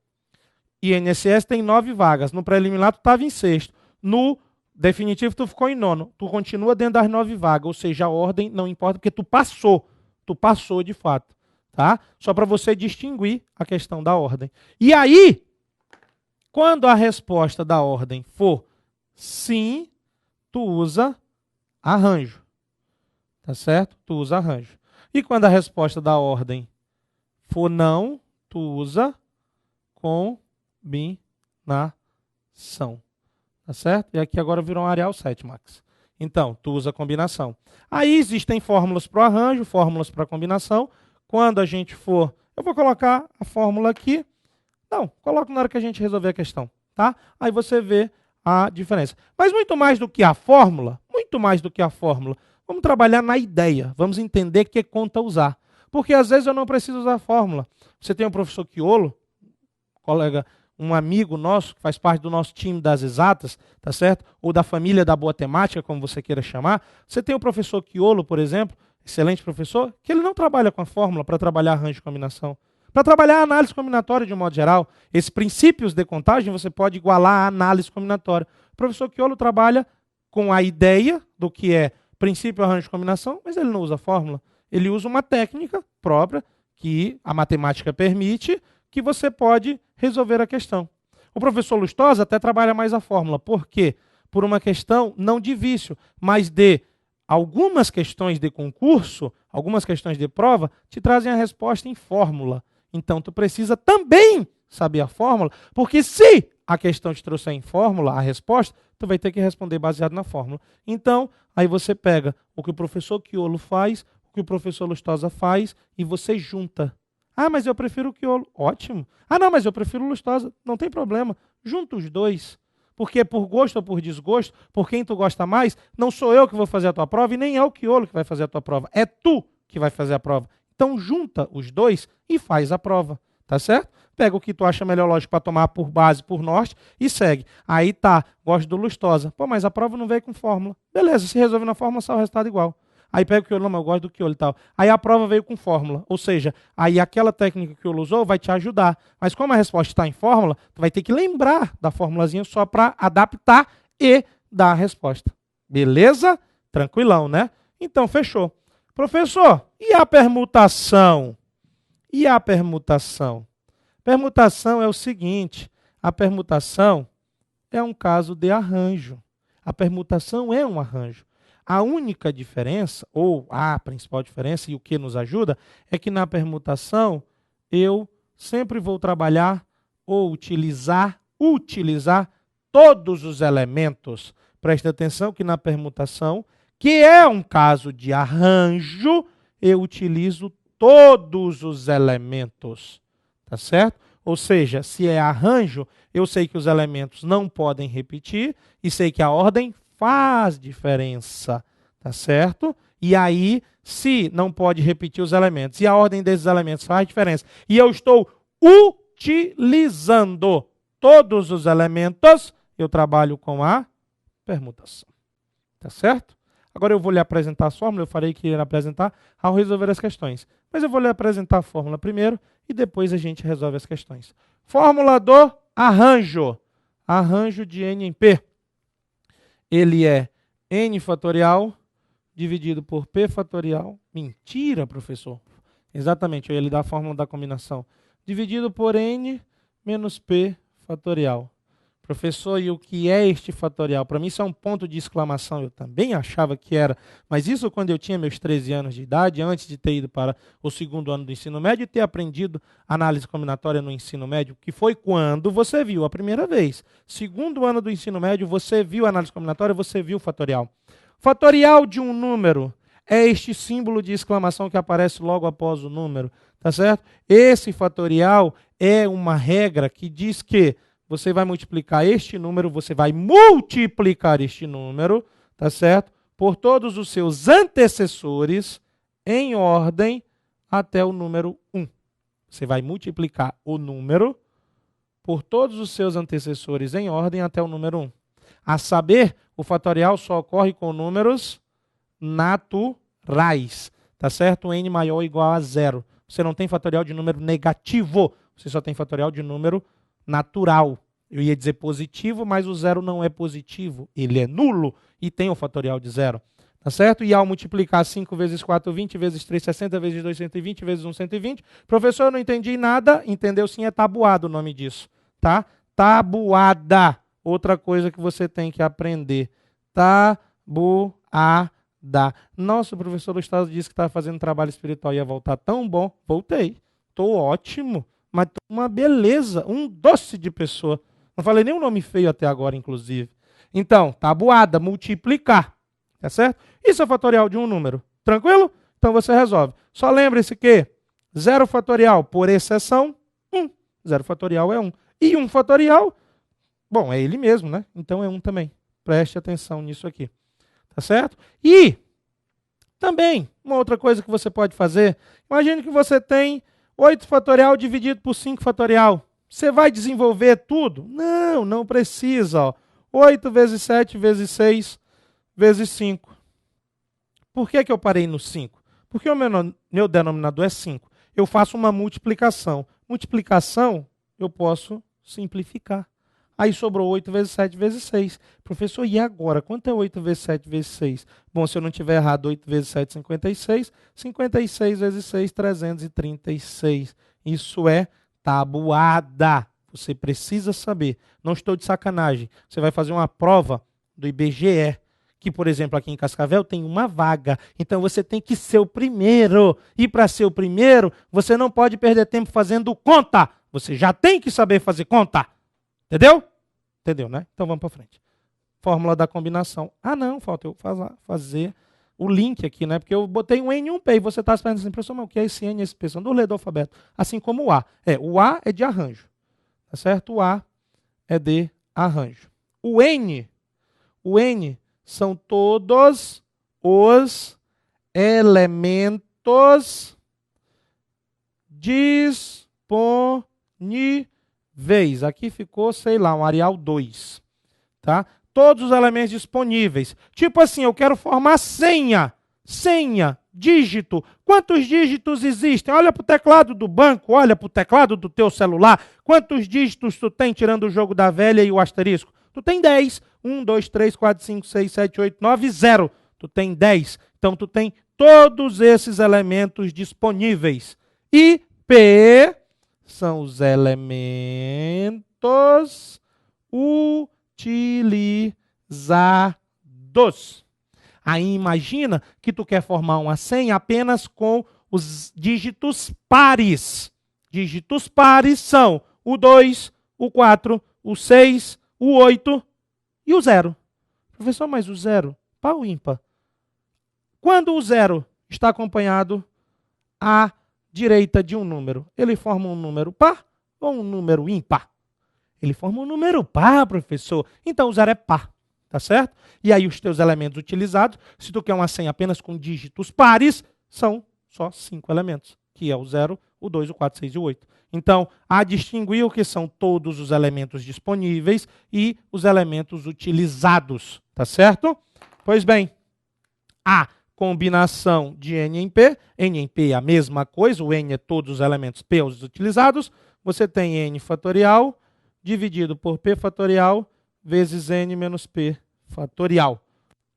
INSS tem 9 vagas. No preliminar, tu estava em 6º. No definitivo, tu ficou em 9º. Tu continua dentro das 9 vagas. Ou seja, a ordem não importa, porque tu passou. Tu passou de fato. Tá? Só para você distinguir a questão da ordem. E aí, quando a resposta da ordem for sim, tu usa arranjo. Tá certo? Tu usa arranjo. E quando a resposta da ordem for não, tu usa combinação. Tá certo? E aqui agora virou um Arial 7, Max. Então, tu usa combinação. Aí existem fórmulas para o arranjo, fórmulas para combinação. Quando a gente for... Eu vou colocar a fórmula aqui. Não, coloco na hora que a gente resolver a questão. Tá? Aí você vê a diferença. Mas muito mais do que a fórmula, vamos trabalhar na ideia. Vamos entender que conta usar. Porque às vezes eu não preciso usar a fórmula. Você tem um professor Quiolo, colega, um amigo nosso, que faz parte do nosso time das exatas, tá certo? Ou da família da boa temática, como você queira chamar. Você tem o professor Quiolo, por exemplo, excelente professor, que ele não trabalha com a fórmula para trabalhar arranjo de combinação. Para trabalhar a análise combinatória de um modo geral. Esses princípios de contagem você pode igualar à análise combinatória. O professor Quiolo trabalha com a ideia do que é princípio, arranjo de combinação, mas ele não usa fórmula. Ele usa uma técnica própria que a matemática permite, que você pode resolver a questão. O professor Lustosa até trabalha mais a fórmula. Por quê? Por uma questão não de vício, mas de algumas questões de concurso, algumas questões de prova, te trazem a resposta em fórmula. Então, tu precisa também saber a fórmula, porque se a questão te trouxer em fórmula, a resposta, tu vai ter que responder baseado na fórmula. Então, aí você pega o que o professor Quiolo faz, o que o professor Lustosa faz, e você junta. Ah, mas eu prefiro o Quiolo. Ótimo. Ah, não, mas eu prefiro o Lustosa. Não tem problema. Junta os dois. Porque por gosto ou por desgosto, por quem tu gosta mais, não sou eu que vou fazer a tua prova e nem é o Quiolo que vai fazer a tua prova. É tu que vai fazer a prova. Então, junta os dois e faz a prova. Tá certo? Pega o que tu acha melhor lógico para tomar por base, por norte e segue. Aí tá, gosto do Lustosa. Pô, mas a prova não veio com fórmula. Beleza, se resolve na fórmula, sai o resultado igual. Aí pega o quiolo, não, mas eu gosto do quiolo e tal. Aí a prova veio com fórmula, ou seja, aí aquela técnica que o quiolo usou vai te ajudar. Mas como a resposta está em fórmula, tu vai ter que lembrar da formulazinha só para adaptar e dar a resposta. Beleza? Tranquilão, né? Então, fechou. Professor, e a permutação? E a permutação? Permutação é o seguinte, a permutação é um caso de arranjo. A permutação é um arranjo. A única diferença, ou a principal diferença, e o que nos ajuda, é que na permutação eu sempre vou trabalhar ou utilizar todos os elementos. Preste atenção que na permutação, que é um caso de arranjo, eu utilizo todos os elementos. Tá certo? Ou seja, se é arranjo, eu sei que os elementos não podem repetir e sei que a ordem faz diferença, tá certo? E aí, se não pode repetir os elementos e a ordem desses elementos faz diferença e eu estou utilizando todos os elementos, eu trabalho com a permutação, tá certo? Agora eu vou lhe apresentar a fórmula, eu falei que ia apresentar ao resolver as questões. Mas eu vou lhe apresentar a fórmula primeiro e depois a gente resolve as questões. Fórmula do arranjo. Arranjo de N em P. Ele é N fatorial dividido por P fatorial. Mentira, professor. Exatamente, eu ia lhe dar a fórmula da combinação. Dividido por N menos P fatorial. Professor, e o que é este fatorial? Para mim isso é um ponto de exclamação, eu também achava que era, mas isso quando eu tinha meus 13 anos de idade, antes de ter ido para o segundo ano do ensino médio e ter aprendido análise combinatória no ensino médio, que foi quando você viu a primeira vez. Segundo ano do ensino médio, você viu a análise combinatória, você viu o fatorial. Fatorial de um número é este símbolo de exclamação que aparece logo após o número, tá certo? Esse fatorial é uma regra que diz que você vai multiplicar este número, você vai multiplicar este número, tá certo? Por todos os seus antecessores em ordem até o número 1. Você vai multiplicar o número por todos os seus antecessores em ordem até o número 1. A saber, o fatorial só ocorre com números naturais, tá certo? N maior ou igual a 0. Você não tem fatorial de número negativo, você só tem fatorial de número natural. Eu ia dizer positivo, mas o 0 não é positivo, ele é nulo e tem o fatorial de 0. Tá certo? E ao multiplicar 5 vezes 4, 20, vezes 3, 60, vezes 2, 120, vezes 1, 120. Professor, eu não entendi nada. Entendeu sim, é tabuado o nome disso. Tá? Tabuada. Outra coisa que você tem que aprender. Tabuada. Nossa, o professor Gustavo disse que estava fazendo trabalho espiritual e ia voltar tão bom. Voltei. Estou ótimo. Mas estou uma beleza, um doce de pessoa. Não falei nem um nome feio até agora, inclusive. Então, tabuada, multiplicar. Tá certo? Isso é fatorial de um número. Tranquilo? Então você resolve. Só lembre-se que 0 fatorial, por exceção, 1. 0 fatorial é 1. E 1 fatorial, bom, é ele mesmo, né? Então é 1 também. Preste atenção nisso aqui. Tá certo? E também, uma outra coisa que você pode fazer, imagine que você tem 8 fatorial dividido por 5 fatorial. Você vai desenvolver tudo? Não, não precisa. Ó. 8 vezes 7 vezes 6 vezes 5. Por que eu parei no 5? Porque o meu denominador é 5. Eu faço uma multiplicação. Multiplicação, eu posso simplificar. Aí sobrou 8 vezes 7 vezes 6. Professor, e agora? Quanto é 8 vezes 7 vezes 6? Bom, se eu não tiver errado, 8 vezes 7, 56. 56 vezes 6, 336. Isso é tabuada. Você precisa saber. Não estou de sacanagem. Você vai fazer uma prova do IBGE, que, por exemplo, aqui em Cascavel tem uma vaga. Então você tem que ser o primeiro. E para ser o primeiro, você não pode perder tempo fazendo conta. Você já tem que saber fazer conta. Entendeu? Entendeu, né? Então vamos para frente. Fórmula da combinação. Ah, não, falta eu fazer o link aqui, né? Porque eu botei um N e um P. E você está esperando assim, professor, mas o que é esse N e esse P? São do ler do alfabeto. Assim como o A. O A é de arranjo. Tá certo? O A é de arranjo. O N são todos os elementos disponíveis. Aqui ficou, sei lá, um Arial 2. Tá? Todos os elementos disponíveis. Tipo assim, eu quero formar senha. senha, dígito. Quantos dígitos existem? Olha para o teclado do banco, olha para o teclado do teu celular. Quantos dígitos tu tem, tirando o jogo da velha e o asterisco? Tu tem 10. 1, 2, 3, 4, 5, 6, 7, 8, 9, 0. Tu tem 10. Então, tu tem todos esses elementos disponíveis. E P são os elementos utilizados. Aí imagina que tu quer formar uma senha apenas com os dígitos pares. Dígitos pares são o 2, o 4, o 6, o 8 e o 0. Professor, mas o 0, par ou ímpar? Quando o 0 está acompanhado à direita de um número, ele forma um número par ou um número ímpar? Ele forma um número par, professor. Então o 0 é par, tá certo? E aí os teus elementos utilizados, se tu quer uma senha apenas com dígitos pares, são só 5 elementos, que é o 0, o 2, o 4, o 6 e o 8. Então, a distinguir o que são todos os elementos disponíveis e os elementos utilizados, tá certo? Pois bem, a combinação de N em P é a mesma coisa, o N é todos os elementos, P os utilizados, você tem N fatorial dividido por P fatorial vezes N menos P fatorial.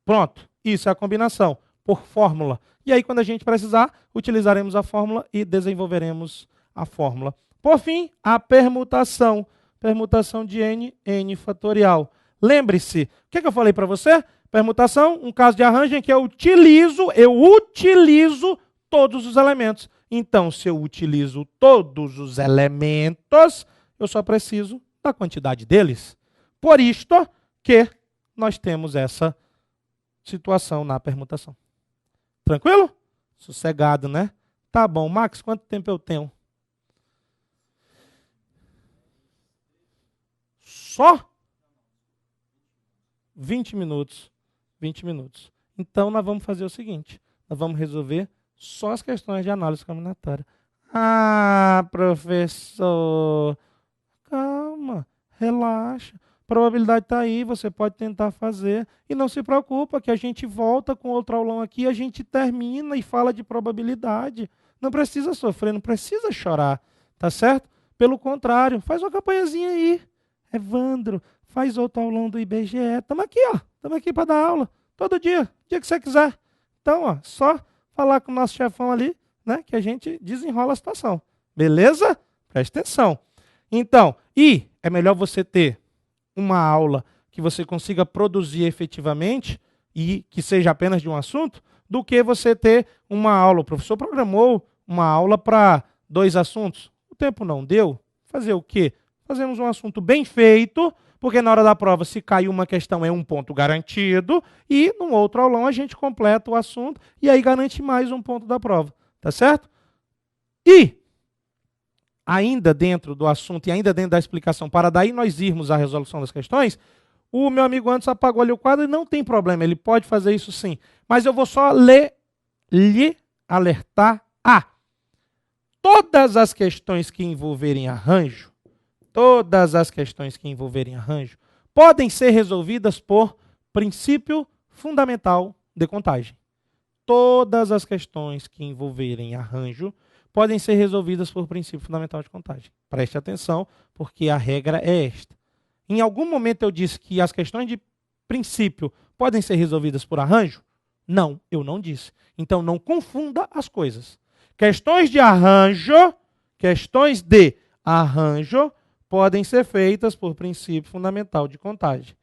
Pronto, isso é a combinação, por fórmula. E aí, quando a gente precisar, utilizaremos a fórmula e desenvolveremos a fórmula. Por fim, a permutação. Permutação de N, N fatorial. Lembre-se, o que eu falei para você? Permutação, um caso de arranjo em que eu utilizo todos os elementos. Então, se eu utilizo todos os elementos, eu só preciso da quantidade deles. Por isto que nós temos essa situação na permutação. Tranquilo? Sossegado, né? Tá bom. Max, quanto tempo eu tenho? Só 20 minutos. 20 minutos. Então, nós vamos fazer o seguinte. Nós vamos resolver só as questões de análise combinatória. Ah, professor. Calma. Relaxa. A probabilidade está aí, você pode tentar fazer. E não se preocupa que a gente volta com outro aulão aqui, a gente termina e fala de probabilidade. Não precisa sofrer, não precisa chorar. Tá certo? Pelo contrário, faz uma campanhazinha aí. Evandro, faz outro aulão do IBGE. Estamos aqui, ó. Estamos aqui para dar aula. Todo dia, dia que você quiser. Então, ó, só falar com o nosso chefão ali, né, que a gente desenrola a situação. Beleza? Presta atenção. Então, e é melhor você ter uma aula que você consiga produzir efetivamente e que seja apenas de um assunto, do que você ter uma aula. O professor programou uma aula para 2 assuntos. O tempo não deu. Fazer o quê? Fazemos um assunto bem feito, porque na hora da prova, se cair uma questão, é um ponto garantido, e num outro aulão a gente completa o assunto e aí garante mais um ponto da prova. Tá certo? E ainda dentro do assunto e ainda dentro da explicação, para daí nós irmos à resolução das questões, o meu amigo Anderson apagou ali o quadro e não tem problema, ele pode fazer isso sim. Mas eu vou só lhe alertar a todas as questões que envolverem arranjo, podem ser resolvidas por princípio fundamental de contagem. Todas as questões que envolverem arranjo podem ser resolvidas por princípio fundamental de contagem. Preste atenção, porque a regra é esta. Em algum momento eu disse que as questões de princípio podem ser resolvidas por arranjo? Não, eu não disse. Então não confunda as coisas. Questões de arranjo podem ser feitas por princípio fundamental de contagem.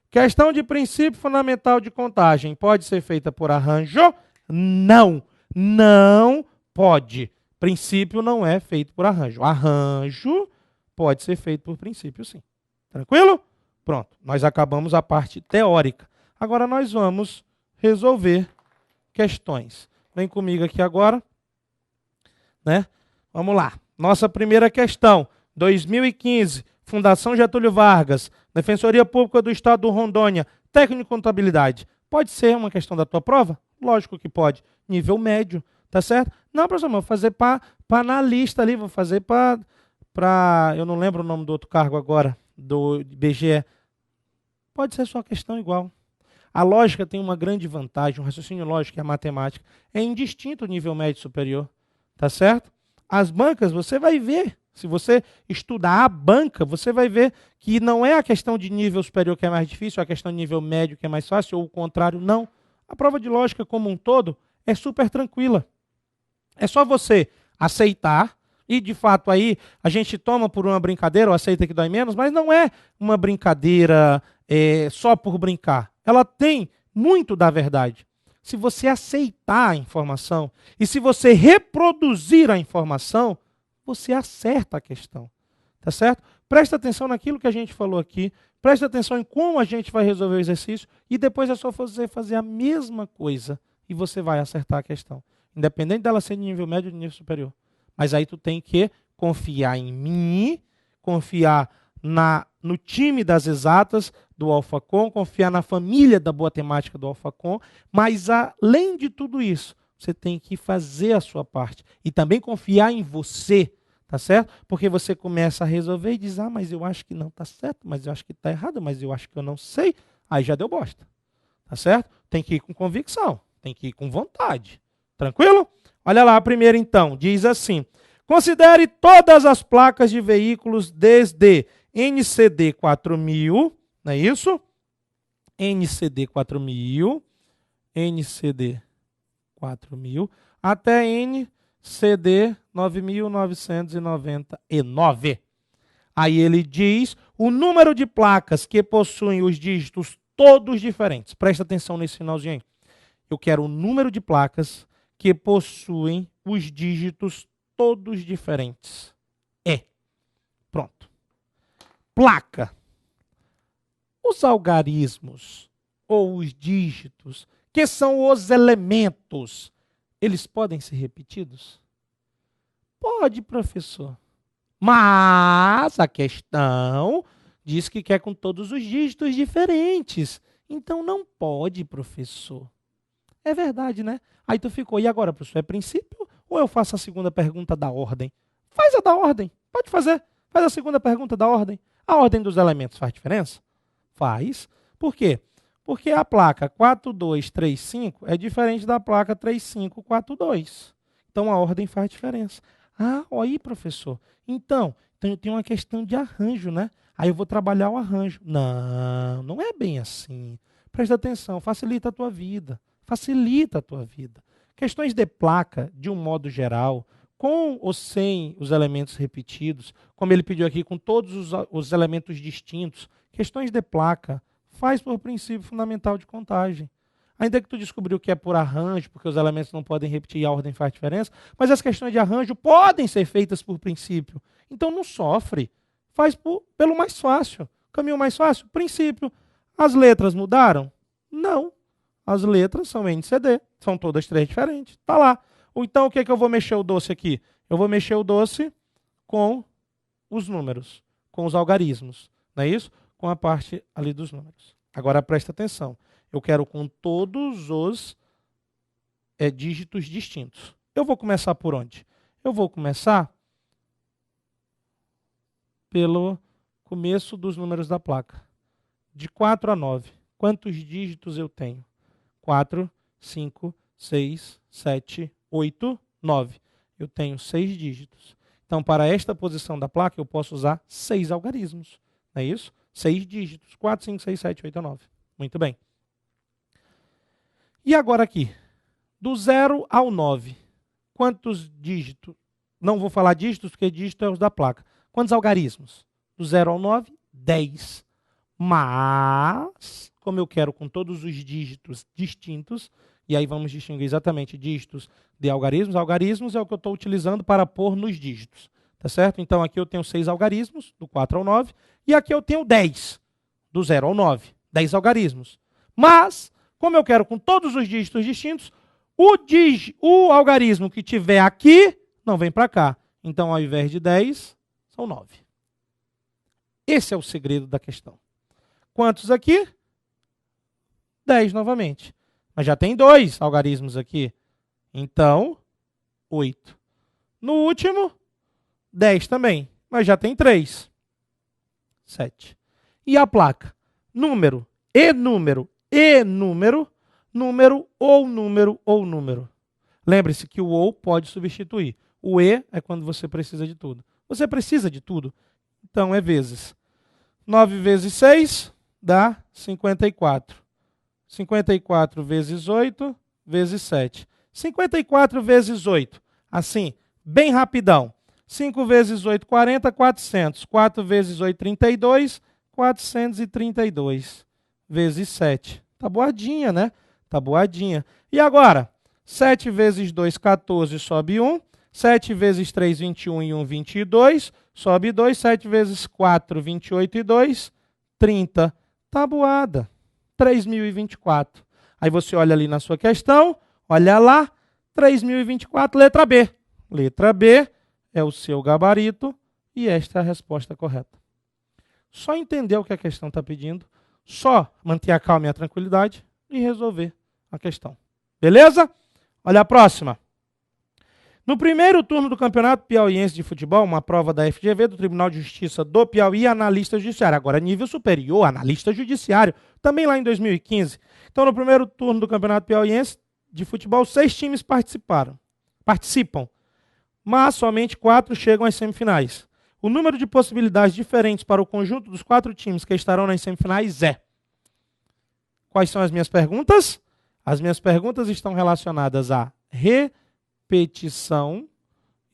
Questão de princípio fundamental de contagem pode ser feita por arranjo? Não, não pode. Princípio não é feito por arranjo. Arranjo pode ser feito por princípio, sim. Tranquilo? Pronto, nós acabamos a parte teórica. Agora nós vamos resolver questões. Vem comigo aqui agora. Né? Vamos lá. Nossa primeira questão, 2015, Fundação Getúlio Vargas, Defensoria Pública do Estado do Rondônia, técnico de contabilidade. Pode ser uma questão da tua prova? Lógico que pode. Nível médio, tá certo? Não, professor, mas vou fazer para analista ali, vou fazer para... Eu não lembro o nome do outro cargo agora, do IBGE. Pode ser sua questão igual. A lógica tem uma grande vantagem, o raciocínio lógico e a matemática é indistinto o nível médio e superior, tá certo? As bancas, você vai ver, se você estudar a banca, você vai ver que não é a questão de nível superior que é mais difícil, é a questão de nível médio que é mais fácil, ou o contrário, não. A prova de lógica como um todo é super tranquila. É só você aceitar, e de fato aí a gente toma por uma brincadeira, ou aceita que dói menos, mas não é uma brincadeira só por brincar. Ela tem muito da verdade. Se você aceitar a informação e se você reproduzir a informação, você acerta a questão. Tá certo? Presta atenção naquilo que a gente falou aqui, presta atenção em como a gente vai resolver o exercício e depois é só você fazer a mesma coisa e você vai acertar a questão. Independente dela ser de nível médio ou de nível superior. Mas aí tu tem que confiar em mim, confiar no time das exatas do Alphacom, confiar na família da boa temática do Alphacom, mas além de tudo isso, você tem que fazer a sua parte e também confiar em você, tá certo? Porque você começa a resolver e diz, mas eu acho que não tá certo, mas eu acho que tá errado, mas eu acho que eu não sei, aí já deu bosta, tá certo? Tem que ir com convicção, tem que ir com vontade, tranquilo? Olha lá a primeira então, diz assim, considere todas as placas de veículos desde NCD 4000, não é isso? NCD 4000, NCD 4000, até NCD 9999. Aí ele diz o número de placas que possuem os dígitos todos diferentes. Presta atenção nesse finalzinho aí. Eu quero o número de placas que possuem os dígitos todos diferentes. Pronto. Placa. Os algarismos ou os dígitos, que são os elementos, eles podem ser repetidos? Pode, professor. Mas a questão diz que quer com todos os dígitos diferentes. Então não pode, professor. É verdade, né? Aí tu ficou, e agora, professor, é princípio ou eu faço a segunda pergunta da ordem? Faz a da ordem, pode fazer. Faz a segunda pergunta da ordem. A ordem dos elementos faz diferença? Faz. Por quê? Porque a placa 4235 é diferente da placa 3542. Então a ordem faz diferença. Olha aí, professor. Então eu tenho uma questão de arranjo, né? Aí eu vou trabalhar o arranjo. Não, não é bem assim. Presta atenção, facilita a tua vida. Facilita a tua vida. Questões de placa, de um modo geral, com ou sem os elementos repetidos, como ele pediu aqui, com todos os elementos distintos, questões de placa, faz por princípio fundamental de contagem. Ainda que tu descobriu que é por arranjo, porque os elementos não podem repetir e a ordem faz diferença, mas as questões de arranjo podem ser feitas por princípio. Então não sofre. Faz pelo mais fácil. Caminho mais fácil? Princípio. As letras mudaram? Não. As letras são NCD, são todas três diferentes. Está lá. Então, o que é que eu vou mexer o doce aqui? Eu vou mexer o doce com os números, com os algarismos. Não é isso? Com a parte ali dos números. Agora, presta atenção. Eu quero com todos os dígitos distintos. Eu vou começar por onde? Eu vou começar pelo começo dos números da placa. De 4 a 9. Quantos dígitos eu tenho? 4, 5, 6, 7, 8, 9. Eu tenho 6 dígitos. Então, para esta posição da placa, eu posso usar 6 algarismos. Não é isso? 6 dígitos. 4, 5, 6, 7, 8, 9. Muito bem. E agora aqui, do 0 ao 9. Quantos dígitos? Não vou falar dígitos, porque dígito é os da placa. Quantos algarismos? Do 0 ao 9, 10. Mas, como eu quero com todos os dígitos distintos, e aí vamos distinguir exatamente dígitos de algarismos. Algarismos é o que eu estou utilizando para pôr nos dígitos. Tá certo? Então aqui eu tenho 6 algarismos, do 4 ao 9, e aqui eu tenho 10, do 0 ao 9. 10 algarismos. Mas, como eu quero com todos os dígitos distintos, o algarismo que tiver aqui não vem para cá. Então, ao invés de 10, são 9. Esse é o segredo da questão. Quantos aqui? 10 novamente. Mas já tem 2 algarismos aqui. Então, 8. No último, 10 também. Mas já tem 3. 7. E a placa? Número e número, número ou número ou número. Lembre-se que o ou pode substituir. O e é quando você precisa de tudo. Você precisa de tudo? Então é vezes. 9 vezes 6 dá 54. 54 vezes 8 vezes 7. 54 vezes 8. Assim, bem rapidão. 5 vezes 8, 40, 400. 4 vezes 8, 32. 432 vezes 7. Tá boadinha, né? Tá boadinha. E agora? 7 vezes 2, 14, sobe 1. 7 vezes 3, 21 e 1, 22. Sobe 2. 7 vezes 4, 28 e 2, 30. Tabuada. 3.024. Aí você olha ali na sua questão, olha lá, 3.024, letra B. Letra B é o seu gabarito e esta é a resposta correta. Só entender o que a questão está pedindo, só manter a calma e a tranquilidade e resolver a questão. Beleza? Olha a próxima. No primeiro turno do Campeonato Piauiense de Futebol, uma prova da FGV, do Tribunal de Justiça do Piauí, analista judiciário. Agora, nível superior, analista judiciário, também lá em 2015. Então, no primeiro turno do Campeonato Piauiense de Futebol, 6 times participam, mas somente 4 chegam às semifinais. O número de possibilidades diferentes para o conjunto dos 4 times que estarão nas semifinais é... Quais são as minhas perguntas? As minhas perguntas estão relacionadas à repetição,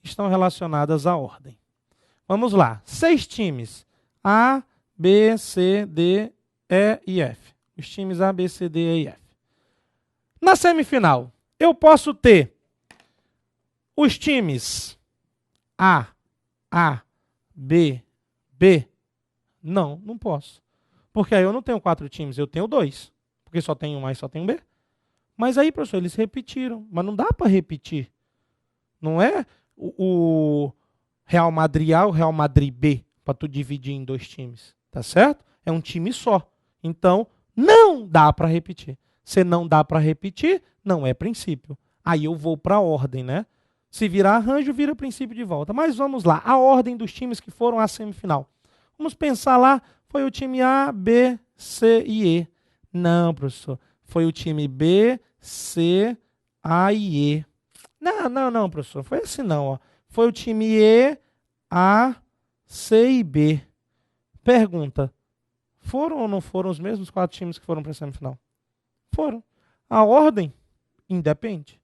estão relacionadas à ordem. Vamos lá. 6 times. A, B, C, D, E e F. Os times A, B, C, D, E e F. Na semifinal, eu posso ter os times A, B, B? Não, não posso. Porque aí eu não tenho 4 times, eu tenho 2. Porque só tem um A e só tem um B. Mas aí, professor, eles repetiram. Mas não dá para repetir. Não é o Real Madrid A, o Real Madrid B, para tu dividir em 2 times. Tá certo? É um time só. Então, não dá para repetir. Se não dá para repetir, não é princípio. Aí eu vou para a ordem, né? Se virar arranjo, vira princípio de volta. Mas vamos lá, a ordem dos times que foram à semifinal. Vamos pensar lá, foi o time A, B, C e E. Não, professor. Foi o time B, C, A e E. Não, professor. Foi assim não, ó. Foi o time E, A, C e B. Pergunta, foram ou não foram os mesmos 4 times que foram para a semifinal? Foram. A ordem independe.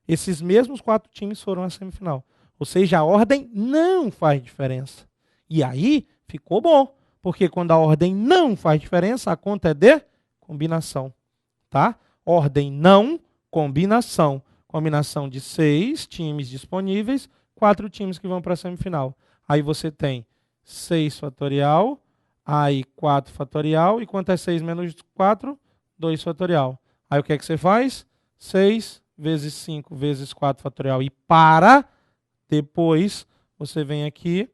Esses mesmos 4 times foram à semifinal. Ou seja, a ordem não faz diferença. E aí ficou bom, porque quando a ordem não faz diferença, a conta é de combinação. Tá? Ordem não, combinação. Combinação de 6 times disponíveis, 4 times que vão para a semifinal. Aí você tem 6 fatorial, aí 4 fatorial, e quanto é 6 menos 4? 2 fatorial. Aí o que é que você faz? 6 vezes 5 vezes 4 fatorial e para. Depois você vem aqui,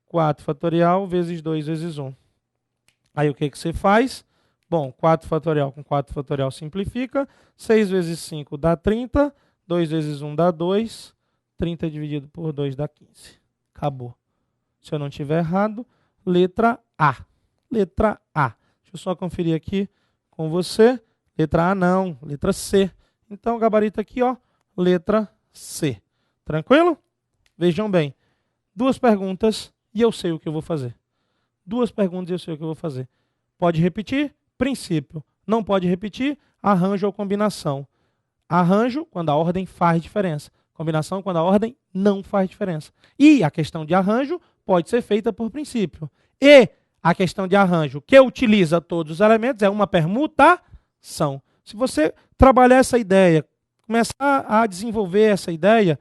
4 fatorial vezes 2 vezes 1. Aí o que você faz? Bom, 4 fatorial com 4 fatorial simplifica. 6 vezes 5 dá 30. 2 vezes 1 dá 2. 30 dividido por 2 dá 15. Acabou. Se eu não tiver errado, letra A. Letra A. Deixa eu só conferir aqui com você. Letra A não, letra C. Então, o gabarito aqui, ó, letra C. Tranquilo? Vejam bem. 2 perguntas e eu sei o que eu vou fazer. 2 perguntas e eu sei o que eu vou fazer. Pode repetir? Princípio. Não pode repetir? Arranjo ou combinação. Arranjo quando a ordem faz diferença. Combinação quando a ordem não faz diferença. E a questão de arranjo pode ser feita por princípio. E a questão de arranjo que utiliza todos os elementos é uma permutação. Se você trabalhar essa ideia, começar a desenvolver essa ideia,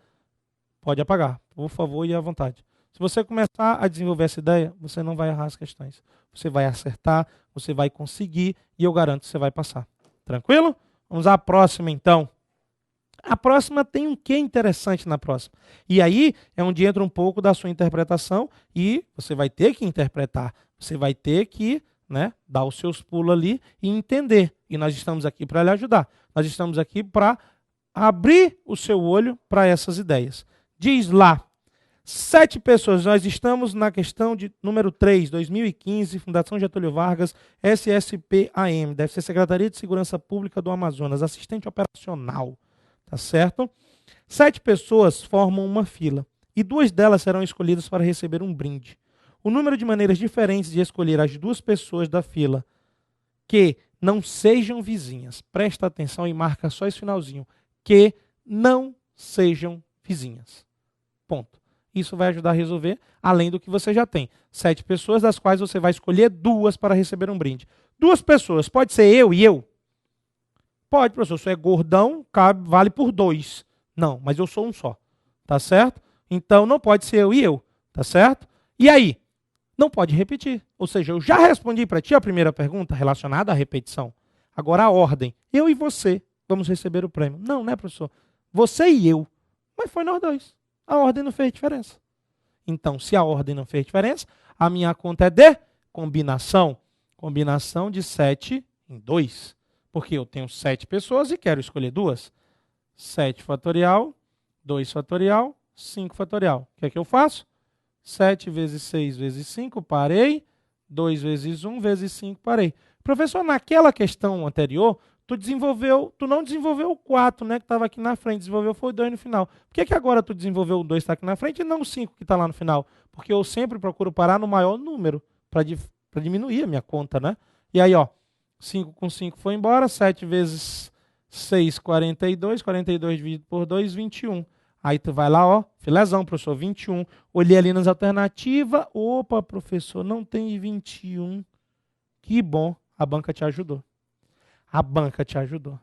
pode apagar, por favor, e à vontade. Se você começar a desenvolver essa ideia, você não vai errar as questões. Você vai acertar, você vai conseguir e eu garanto que você vai passar. Tranquilo? Vamos à próxima, então. A próxima tem um quê interessante na próxima. E aí é onde entra um pouco da sua interpretação e você vai ter que interpretar. Você vai ter que, né, dar os seus pulos ali e entender. E nós estamos aqui para lhe ajudar. Nós estamos aqui para abrir o seu olho para essas ideias. Diz lá, 7 pessoas. Nós estamos na questão de número 3, 2015, Fundação Getúlio Vargas, SSPAM, deve ser Secretaria de Segurança Pública do Amazonas, assistente operacional, tá certo? 7 pessoas formam uma fila e 2 delas serão escolhidas para receber um brinde. O número de maneiras diferentes de escolher as 2 pessoas da fila que não sejam vizinhas. Presta atenção e marca só esse finalzinho. Que não sejam vizinhas. Ponto. Isso vai ajudar a resolver, além do que você já tem. 7 pessoas, das quais você vai escolher 2 para receber um brinde. 2 pessoas, pode ser eu e eu? Pode, professor. Se é gordão, vale por 2. Não, mas eu sou um só. Tá certo? Então não pode ser eu e eu. Tá certo? E aí? Não pode repetir. Ou seja, eu já respondi para ti a primeira pergunta relacionada à repetição. Agora a ordem. Eu e você vamos receber o prêmio. Não, né, professor? Você e eu. Mas foi nós 2. A ordem não fez diferença. Então, se a ordem não fez diferença, a minha conta é de combinação. Combinação de 7 em 2. Porque eu tenho 7 pessoas e quero escolher 2. 7 fatorial, 2 fatorial, 5 fatorial. O que é que eu faço? 7 vezes 6 vezes 5, parei. 2 vezes 1 vezes 5, parei. Professor, naquela questão anterior, tu não desenvolveu o 4, né, que estava aqui na frente, desenvolveu foi o 2 no final. Por que agora tu desenvolveu o 2 que está aqui na frente e não o 5 que está lá no final? Porque eu sempre procuro parar no maior número, para diminuir a minha conta, né? E aí, ó, 5 com 5 foi embora, 7 vezes 6, 42, 42 dividido por 2, 21. Aí tu vai lá, ó, filézão, professor, 21. Olhei ali nas alternativas, opa, professor, não tem 21. Que bom, a banca te ajudou. A banca te ajudou.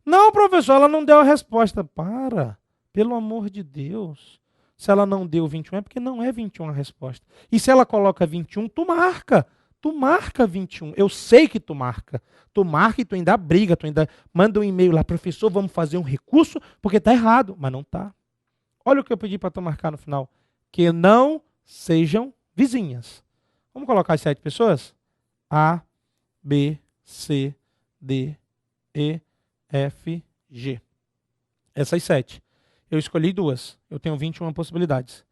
Não, professor, ela não deu a resposta. Para, pelo amor de Deus. Se ela não deu 21 é porque não é 21 a resposta. E se ela coloca 21, tu marca. Tu marca 21. Eu sei que tu marca. Tu marca e tu ainda briga, tu ainda manda um e-mail lá, professor, vamos fazer um recurso, porque está errado. Mas não está. Olha o que eu pedi para tu marcar no final. Que não sejam vizinhas. Vamos colocar as 7 pessoas? A, B, C, D, E, F, G. Essas 7. Eu escolhi 2. Eu tenho 21 possibilidades.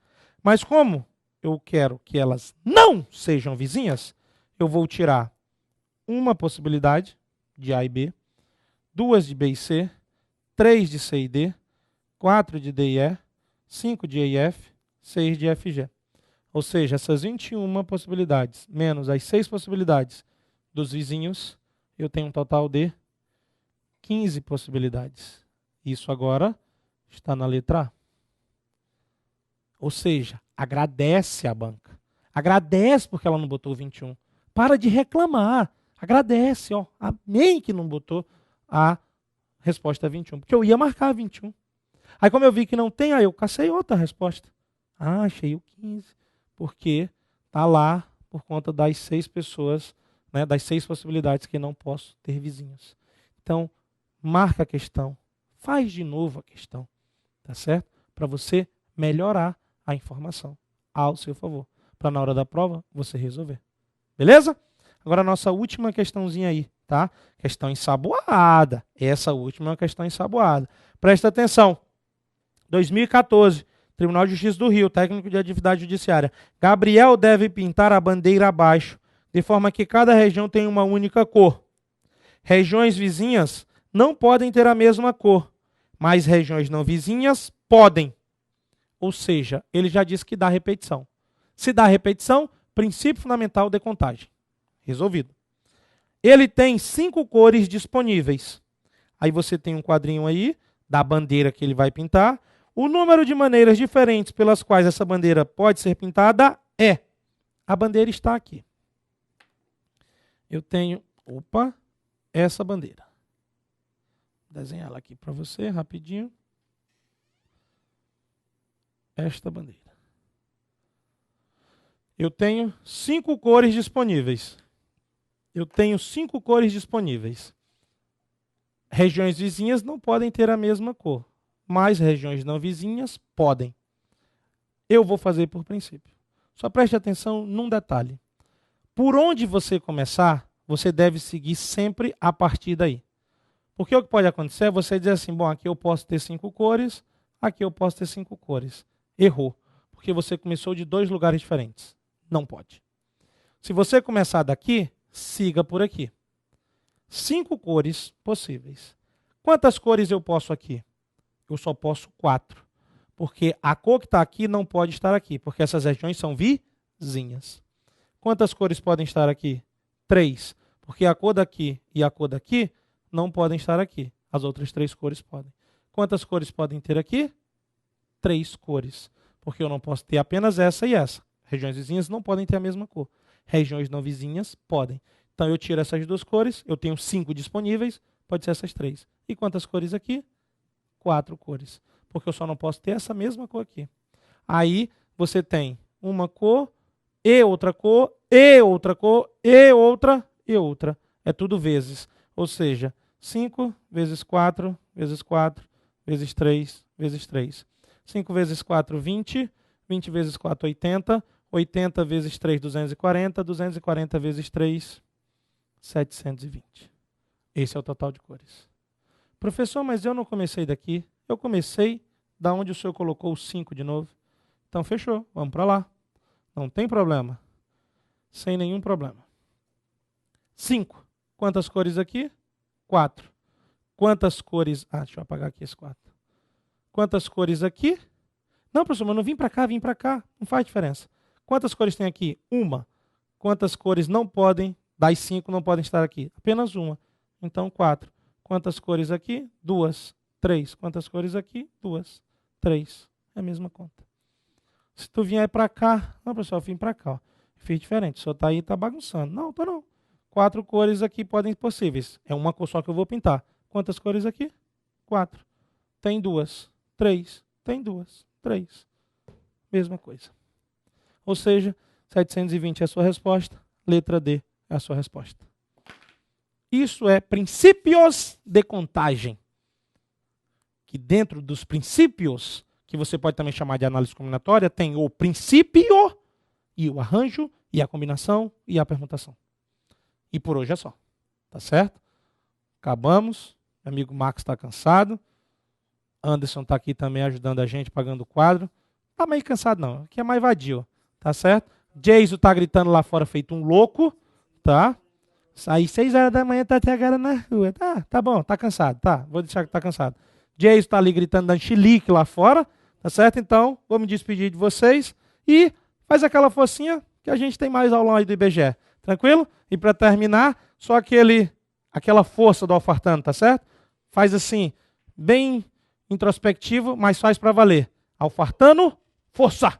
Mas como eu quero que elas não sejam vizinhas, eu vou tirar uma possibilidade de A e B, 2 de B e C, 3 de C e D, 4 de D e E, 5 de E e F, 6 de F e G. Ou seja, essas 21 possibilidades, menos as 6 possibilidades dos vizinhos, eu tenho um total de 15 possibilidades. Isso agora está na letra A. Ou seja, agradece a banca. Agradece porque ela não botou 21. Para de reclamar. Agradece, ó. Amém que não botou a resposta 21. Porque eu ia marcar 21. Aí como eu vi que não tem, aí eu cacei outra resposta. Ah, achei o 15. Porque está lá por conta das 6 pessoas, né, das 6 possibilidades que não posso ter vizinhos. Então, marca a questão. Faz de novo a questão. Tá certo? Para você melhorar a informação ao seu favor. Para na hora da prova, você resolver. Beleza? Agora a nossa última questãozinha aí, tá? Questão ensaboada. Essa última é uma questão ensaboada. Presta atenção. 2014, Tribunal de Justiça do Rio, técnico de atividade judiciária. Gabriel deve pintar a bandeira abaixo, de forma que cada região tenha uma única cor. Regiões vizinhas não podem ter a mesma cor, mas regiões não vizinhas podem. Ou seja, ele já disse que dá repetição. Se dá repetição, princípio fundamental de contagem. Resolvido. Ele tem 5 cores disponíveis. Aí você tem um quadrinho aí da bandeira que ele vai pintar. O número de maneiras diferentes pelas quais essa bandeira pode ser pintada é. A bandeira está aqui. Eu tenho, essa bandeira. Vou desenhar ela aqui para você rapidinho. Esta bandeira. Eu tenho 5 cores disponíveis. Regiões vizinhas não podem ter a mesma cor, mas regiões não vizinhas podem. Eu vou fazer por princípio. Só preste atenção num detalhe. Por onde você começar, você deve seguir sempre a partir daí. Porque o que pode acontecer é você dizer assim, bom, aqui eu posso ter 5 cores, aqui eu posso ter 5 cores. Errou. porque você começou de 2 lugares diferentes. Não pode. Se você começar daqui, siga por aqui. 5 cores possíveis. Quantas cores eu posso aqui? Eu só posso 4. Porque a cor que está aqui não pode estar aqui, porque essas regiões são vizinhas. Quantas cores podem estar aqui? 3. Porque a cor daqui e a cor daqui não podem estar aqui. As outras 3 cores podem. Quantas cores podem ter aqui? 3 cores. Porque eu não posso ter apenas essa e essa. Regiões vizinhas não podem ter a mesma cor. Regiões não vizinhas podem. Então eu tiro essas 2 cores, eu tenho 5 disponíveis, pode ser essas 3. E quantas cores aqui? 4 cores. Porque eu só não posso ter essa mesma cor aqui. Aí você tem uma cor, e outra cor, e outra cor, e outra, e outra. É tudo vezes. Ou seja, 5 vezes 4, vezes 4, vezes 3, vezes 3. 5 vezes 4, 20. 20 vezes 4, 80. 80 vezes 3, 240. 240 vezes 3, 720. Esse é o total de cores. Professor, mas eu não comecei daqui. Eu comecei da onde o senhor colocou o 5 de novo. Então, fechou. Vamos para lá. Não tem problema. Sem nenhum problema. 5. Quantas cores aqui? 4. Quantas cores... deixa eu apagar aqui esse 4. Quantas cores aqui? Não, professor, mas não vim para cá, vim para cá. Não faz diferença. Quantas cores tem aqui? 1. Quantas cores não podem, das 5 não podem estar aqui? Apenas 1. Então, 4. Quantas cores aqui? 2. 3. Quantas cores aqui? 2. 3. É a mesma conta. Se tu vier para cá... Não, pessoal, eu vim para cá. Ó. Fiz diferente. O senhor está aí e está bagunçando. Não, tô não. 4 cores aqui podem ser possíveis. É uma cor só que eu vou pintar. Quantas cores aqui? 4. Tem 2. 3. Tem 2. 3. Mesma coisa. Ou seja, 720 é a sua resposta. Letra D é a sua resposta. Isso é princípios de contagem. Que dentro dos princípios, que você pode também chamar de análise combinatória, tem o princípio e o arranjo e a combinação e a permutação. E por hoje é só. Tá certo? Acabamos. Meu amigo Max está cansado. Anderson está aqui também ajudando a gente, pagando o quadro. Tá meio cansado não, aqui é mais vadio. Tá certo? Jason está gritando lá fora feito um louco. Tá? Aí 6 horas da manhã tá até agora na rua. Tá bom, tá cansado. Tá, vou deixar que tá cansado. Jason está ali gritando, dando chilique lá fora. Tá certo? Então, vou me despedir de vocês. E faz aquela forcinha que a gente tem mais aulão aí do IBGE. Tranquilo? E para terminar, só aquela força do alfartano, tá certo? Faz assim, bem introspectivo, mas faz para valer. Alfartano, força!